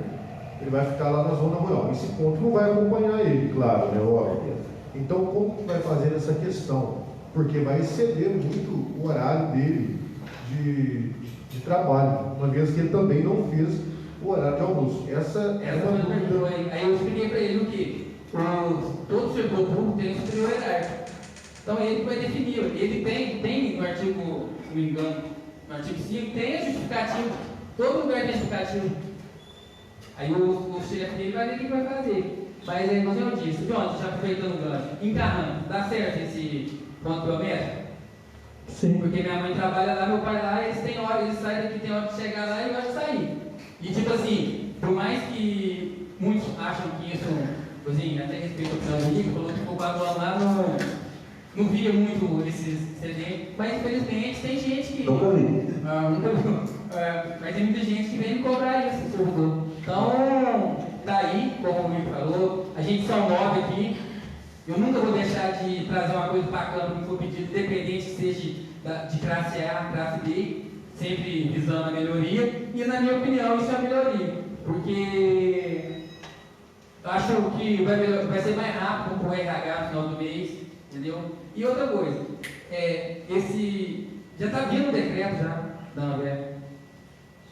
S6: Ele vai ficar lá na zona rural. Esse ponto não vai acompanhar ele, claro, né? Óbvio. Então, como que vai fazer essa questão? Porque vai exceder muito o horário dele de trabalho, uma vez que ele também não fez o horário de almoço. Essa é uma dúvida.
S7: Aí eu expliquei para ele o quê? Todo servidor público tem o superior hierárquico. Então, ele vai definir. Ele tem no artigo, se não me engano, no artigo 5, tem a justificativa. Todo lugar tem justificativa. Aí o chefe dele vai ver o que vai fazer. Mas aí você não disse, John, já aproveitando o gancho, encarnando, dá certo esse ponto biométrico?
S3: Sim.
S7: Porque minha mãe trabalha lá, meu pai lá, eles têm hora, eles saem daqui, tem hora de chegar lá e hora de sair. E tipo assim, por mais que muitos acham que isso Rosinha, até respeito ao que amigo, falou que o Pablo lá não via muito esses excedentes, mas infelizmente tem gente que.
S5: Nunca vi.
S7: Nunca viu. Mas tem muita gente que vem me cobrar isso, servidor. Então, daí, como o Will falou, a gente são 9 aqui. Eu nunca vou deixar de trazer uma coisa bacana que for pedido, independente que seja de classe A, classe B, sempre visando a melhoria. E, na minha opinião, isso é uma melhoria, porque eu acho que vai ser mais rápido com o RH no final do mês, entendeu? E outra coisa, já está vindo o decreto já da Anvera.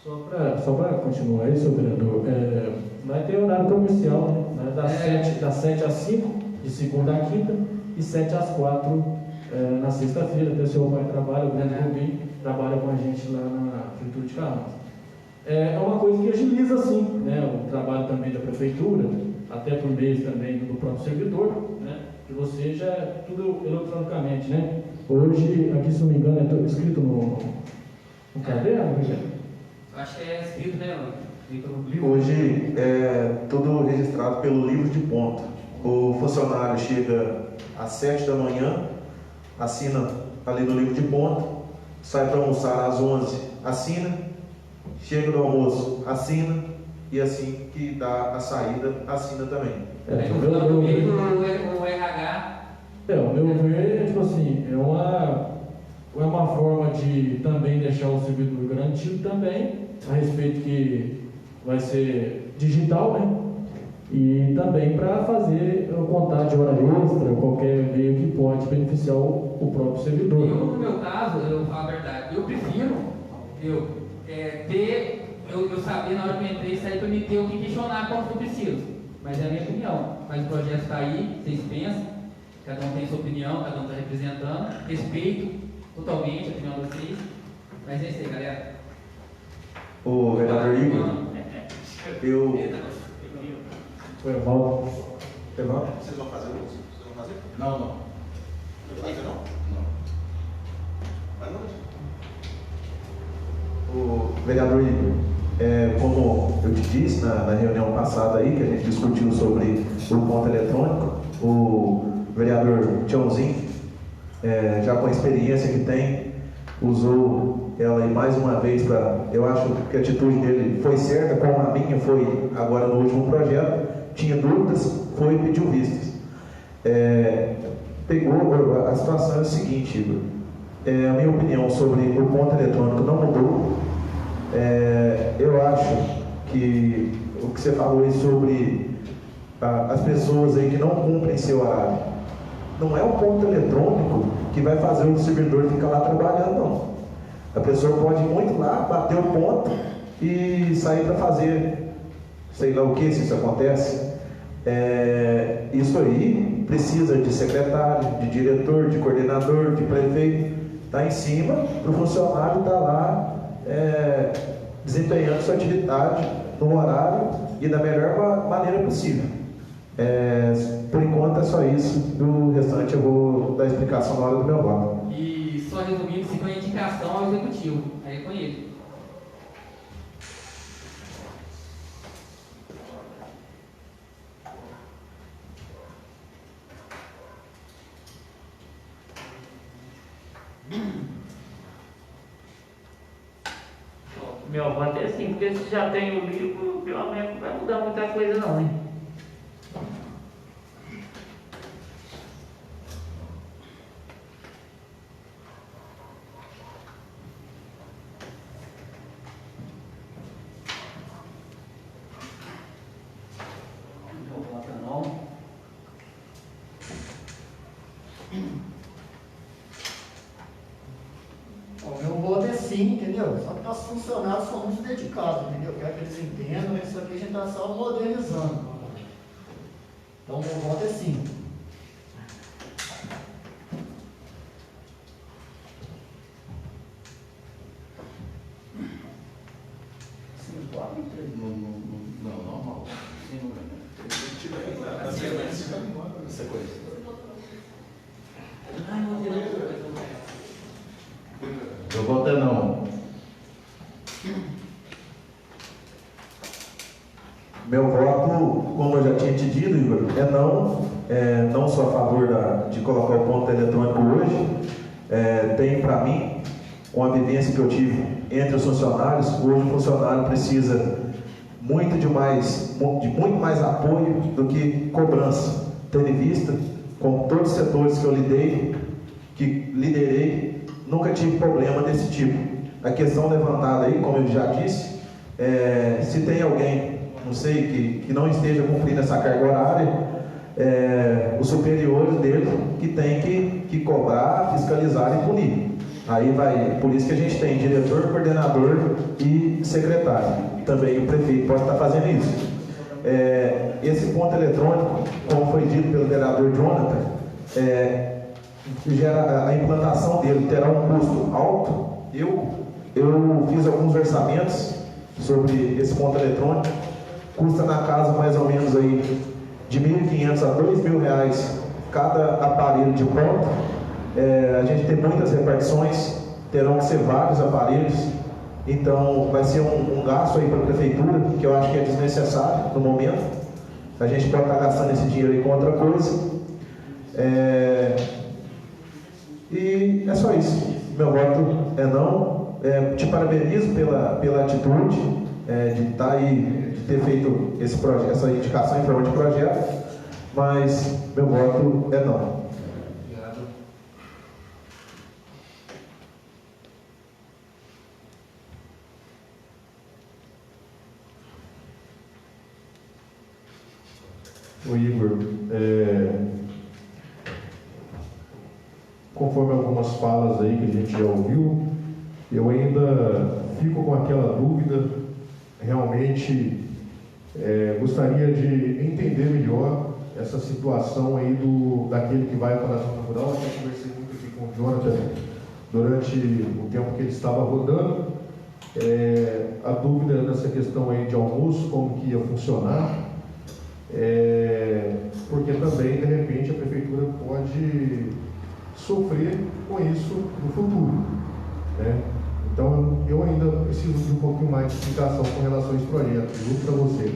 S3: Só para continuar aí, senhor vereador, vai ter horário comercial, né? Das 7 às 5, de segunda a quinta, e 7 às 4 na sexta-feira. Até o seu pai trabalha, o grande Rubim trabalha com a gente lá na Prefeitura de Carranza. É uma coisa que agiliza, sim, né, o trabalho também da Prefeitura, até por meio também do próprio servidor, né, que você já é tudo eletronicamente, né? Hoje, aqui se não me engano, é tudo escrito no caderno,
S7: Acho que é escrito, né?
S5: Hoje é tudo registrado pelo livro de ponta. O funcionário chega às 7 da manhã, assina ali no livro de ponta, sai para almoçar às 11, assina, chega no almoço, assina, e assim que dá a saída, assina também.
S7: No final do mês, o RH.
S3: O meu ver, tipo assim, é uma forma de também deixar o servidor garantido também, a respeito que vai ser digital, né? E também para fazer o contato de hora extra, qualquer meio que pode beneficiar o próprio servidor.
S7: No meu caso, eu falo a verdade, eu prefiro eu saber na hora que eu entrei isso aí para me ter o que questionar quando for preciso. Mas é a minha opinião. Mas o projeto está aí, vocês pensam, cada um tem sua opinião, cada um está representando, respeito totalmente a opinião de vocês. Mas é isso aí, galera.
S5: O vereador Igor,
S3: Foi mal.
S2: Vocês vão fazer isso? Vocês vão fazer?
S9: Não.
S2: Não vai fazer, não?
S9: Não.
S2: Vai não.
S5: O vereador Igor, como eu te disse na reunião passada aí, que a gente discutiu sobre o ponto eletrônico, o vereador Tiãozinho, já com a experiência que tem, usou ela aí mais uma vez para. Eu acho que a atitude dele foi certa, como a minha foi agora no último projeto. Tinha dúvidas, foi e pediu vistas. A situação é o seguinte, Igor. A minha opinião sobre o ponto eletrônico não mudou. Eu acho que o que você falou aí sobre as pessoas aí que não cumprem seu horário, não é o ponto eletrônico que vai fazer o servidor ficar lá trabalhando, não. A pessoa pode ir muito lá, bater o ponto e sair para fazer sei lá o que, se isso acontece. Isso aí precisa de secretário, de diretor, de coordenador, de prefeito, está em cima para o funcionário estar lá desempenhando sua atividade no horário e da melhor maneira possível. Por enquanto é só isso, do restante eu vou dar explicação na hora do meu voto.
S7: E só resumindo, se foi indicação ao executivo, aí é com ele.
S10: Meu voto é assim, porque se já tem o livro, pelo menos não vai mudar muita coisa não, hein?
S7: Meu voto é não.
S8: O meu voto é sim, entendeu? Só que nossos funcionários são muito dedicados, entendeu? Quero que eles entendam, isso aqui a gente está só modernizando. Então, o meu voto é sim.
S9: Não, normal. Sequência. Eu voto é não.
S5: Meu voto, como eu já tinha te dito, Igor, não sou a favor de colocar o ponto eletrônico hoje. Tem para mim uma vivência que eu tive entre os funcionários. Hoje o funcionário precisa de muito mais apoio do que cobrança, tendo em vista, com todos os setores que eu liderei, nunca tive problema desse tipo. A questão levantada aí, como eu já disse, se tem alguém, não sei, que não esteja cumprindo essa carga horária, os superiores dele que tem que cobrar, fiscalizar e punir. Aí por isso que a gente tem diretor, coordenador e secretário. Também o prefeito pode estar fazendo isso. Esse ponto eletrônico, como foi dito pelo vereador Jonathan, a implantação dele terá um custo alto. Eu fiz alguns orçamentos sobre esse ponto eletrônico. Custa na casa mais ou menos aí de R$ 1.500 a R$ 2.000 cada aparelho de ponto. A gente tem muitas repartições, terão que ser vários aparelhos, então vai ser um gasto aí para a prefeitura, que eu acho que é desnecessário no momento. A gente pode estar gastando esse dinheiro aí com outra coisa. E é só isso. Meu voto é não. Te parabenizo pela atitude de estar aí, de ter feito essa indicação em forma de projeto, mas meu voto é não.
S6: O Igor, conforme algumas falas aí que a gente já ouviu, eu ainda fico com aquela dúvida. Realmente gostaria de entender melhor essa situação aí daquele que vai para a zona rural. Eu conversei muito aqui com o Jonathan durante o tempo que ele estava rodando. A dúvida nessa questão aí de almoço, como que ia funcionar. Porque também, de repente, a prefeitura pode sofrer com isso no futuro, né? Então, eu ainda preciso de um pouquinho mais de explicação com relação a esse projeto, junto para você.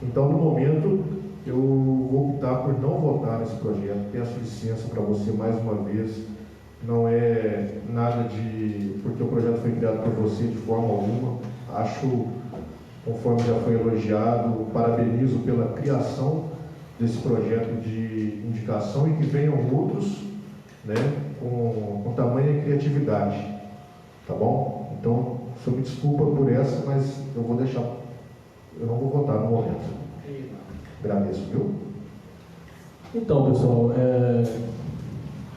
S6: Então, no momento, eu vou optar por não votar nesse projeto. Peço licença para você mais uma vez. Não é nada porque o projeto foi criado por você de forma alguma. Acho, conforme já foi elogiado, parabenizo pela criação desse projeto de indicação e que venham outros, né, com tamanha criatividade, tá bom? Então, o senhor me desculpa por essa, mas eu não vou votar no momento. Agradeço, viu?
S3: Então, pessoal,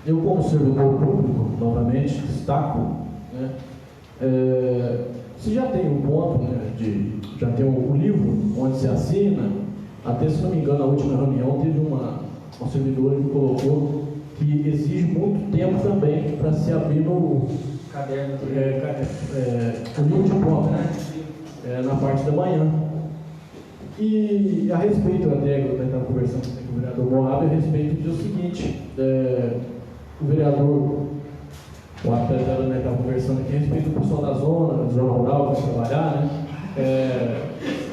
S3: eu como servidor público, novamente, destaco, né, se já tem um ponto, né, já tem um livro onde se assina, até se não me engano, na última reunião teve uma servidora que colocou que exige muito tempo também para se abrir no caderno, o livro de ponto, né, na parte da manhã. E a respeito, até eu estava conversando com o vereador Moab, a respeito do seguinte, o vereador, o atleta, né, estava conversando aqui a respeito do pessoal da zona rural que vai trabalhar, né?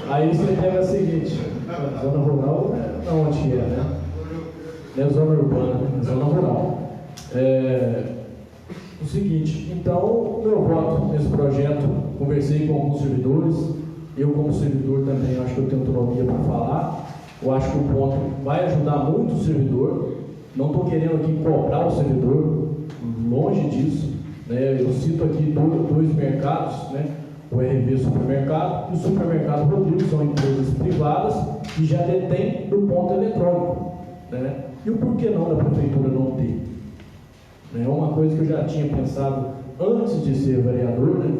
S3: Aí você pega a seguinte, a zona rural, onde que né? Não é zona urbana, é zona rural. O seguinte, então, o meu voto nesse projeto, conversei com alguns servidores, eu como servidor também acho que eu tenho autonomia para falar, eu acho que o ponto vai ajudar muito o servidor, não estou querendo aqui cobrar o servidor, longe disso, né? Eu cito aqui dois mercados, né? O RV Supermercado e o Supermercado Rodrigo, são empresas privadas que já detêm do ponto eletrônico, né? E o porquê não da prefeitura não ter? É uma coisa que eu já tinha pensado antes de ser vereador, né?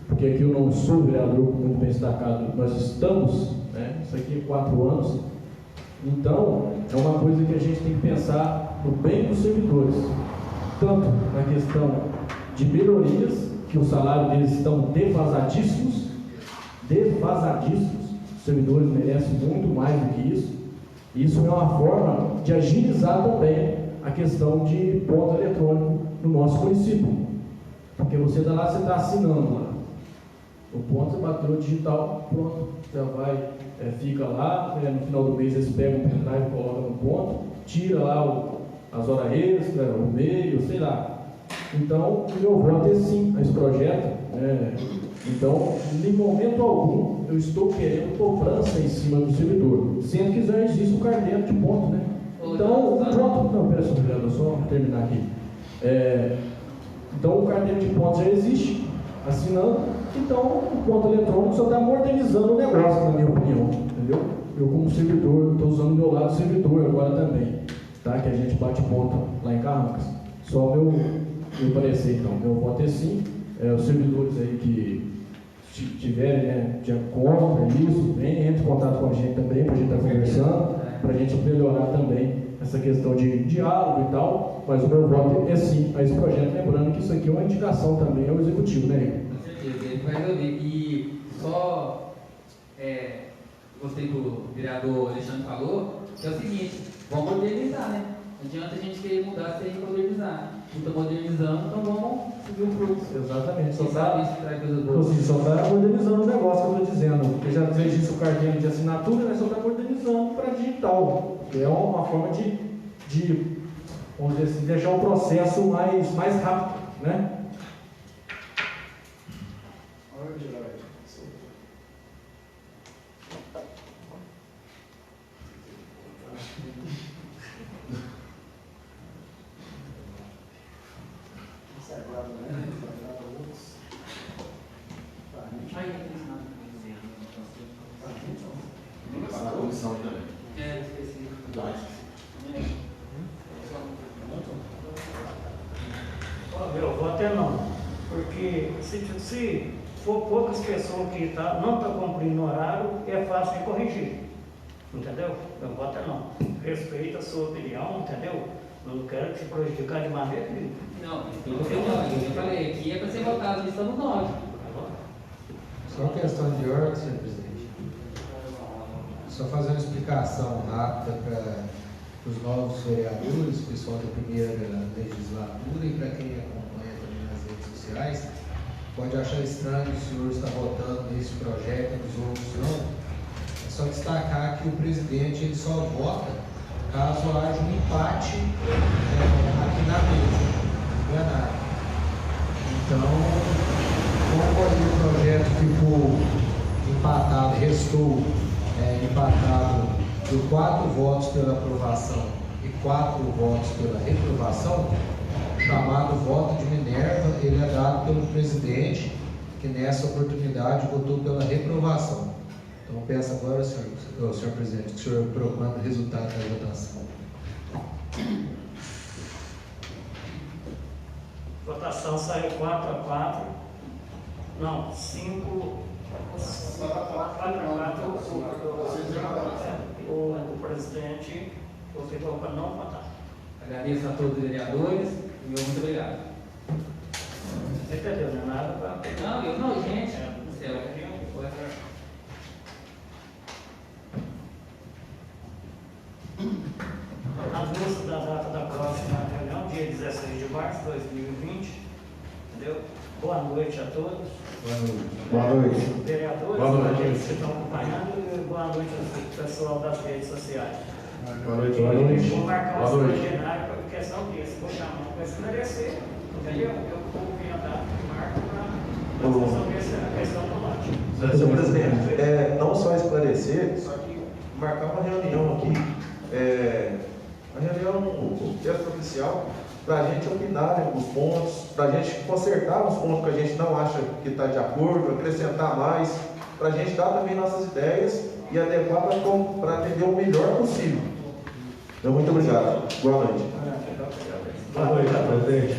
S3: Porque aqui eu não sou vereador, como muito bem destacado, nós estamos, né? Isso aqui é 4 anos. Então, é uma coisa que a gente tem que pensar no bem dos servidores, tanto na questão de melhorias, que o salário deles estão defasadíssimos, os servidores merecem muito mais do que isso. Isso é uma forma de agilizar também a questão de ponto eletrônico no nosso município, porque você está lá, você está assinando lá. O ponto você bateu o digital, pronto, já vai, fica lá, no final do mês eles pegam o pendrive, colocam no ponto, tira lá as horas extras, o meio, sei lá. Então, meu voto é sim a esse projeto. Então, em momento algum, eu estou querendo cobrança em cima do servidor, sendo que já existe o carneiro de ponto, né? Então, o ponto... Não, pera só, vereador, só terminar aqui. Então, o carneiro de pontos já existe, assinando. Então, o ponto eletrônico só está modernizando o negócio, na minha opinião, entendeu? Eu, como servidor, estou usando o meu lado servidor agora também, tá? Que a gente bate ponto lá em Carrancas. Só meu parecer, então. Meu voto é sim. Os servidores aí que tiverem, né, de conta isso, entre em contato com a gente também, para a gente estar conversando, para a gente melhorar também essa questão de diálogo e tal, mas o meu voto é sim a esse projeto, lembrando que isso aqui é uma indicação também ao executivo, né, Igor?
S7: Com certeza, ele vai resolver. E só gostei que o vereador Alexandre falou, que é o seguinte, vamos modernizar, né? Não adianta a gente querer mudar sem modernizar. Se está modernizando, então vamos seguir o fluxo.
S3: Exatamente.
S7: Só
S3: está modernizando o negócio que eu estou dizendo. Porque já existe o carneiro de assinatura, né? Só está modernizando para digital. Que é uma forma de vamos dizer assim, deixar o processo mais rápido, né?
S1: Meu voto é não, porque se for poucas pessoas que não estão cumprindo o horário, é fácil de corrigir, entendeu? Meu voto é não. Respeito a sua opinião, entendeu? Não quero te prejudicar de maneira nenhuma.
S7: Não, eu falei aqui é para ser votado, isso no 9.
S4: Só questão de ordem, senhor presidente. Só fazer uma explicação rápida para os novos vereadores, pessoal da primeira legislatura e para quem acompanha também nas redes sociais. Pode achar estranho o senhor estar votando nesse projeto e nos outros não. É só destacar que o presidente ele só vota caso haja um empate aqui na mesa, no plenário. Então, como o projeto ficou empatado, restou empatado por 4 votos pela aprovação e 4 votos pela reprovação, o chamado voto de Minerva, ele é dado pelo presidente, que nessa oportunidade votou pela reprovação. Então, peço agora, senhor presidente, que o senhor proclame o resultado da votação.
S1: Votação saiu 4-4. Não, 5. 4-4. O presidente ficou para não votar.
S7: Agradeço a todos os vereadores e muito obrigado.
S1: Você entendeu? Não é nada para.
S7: Não, eu não, gente.
S1: Anúncio da data da próxima reunião, dia 16 de março de 2020. Entendeu? Boa noite a todos.
S6: Boa noite.
S1: Vereadores,
S6: boa noite.
S1: que estão acompanhando, e boa noite ao pessoal das redes sociais.
S6: Boa noite. Boa noite.
S1: Vou marcar um extraordinário por questão disso. Vou chamar para esclarecer. Entendeu? Eu vou vir a data que marco para resolver essa questão do lote.
S5: Senhor presidente, não só esclarecer, só que marcar uma reunião aqui, uma reunião extraoficial, para a gente opinar os pontos, para a gente consertar os pontos que a gente não acha que está de acordo, acrescentar mais, para a gente dar também nossas ideias e adequar para atender o melhor possível. Então, muito obrigado. Boa noite.
S1: Boa noite, presidente.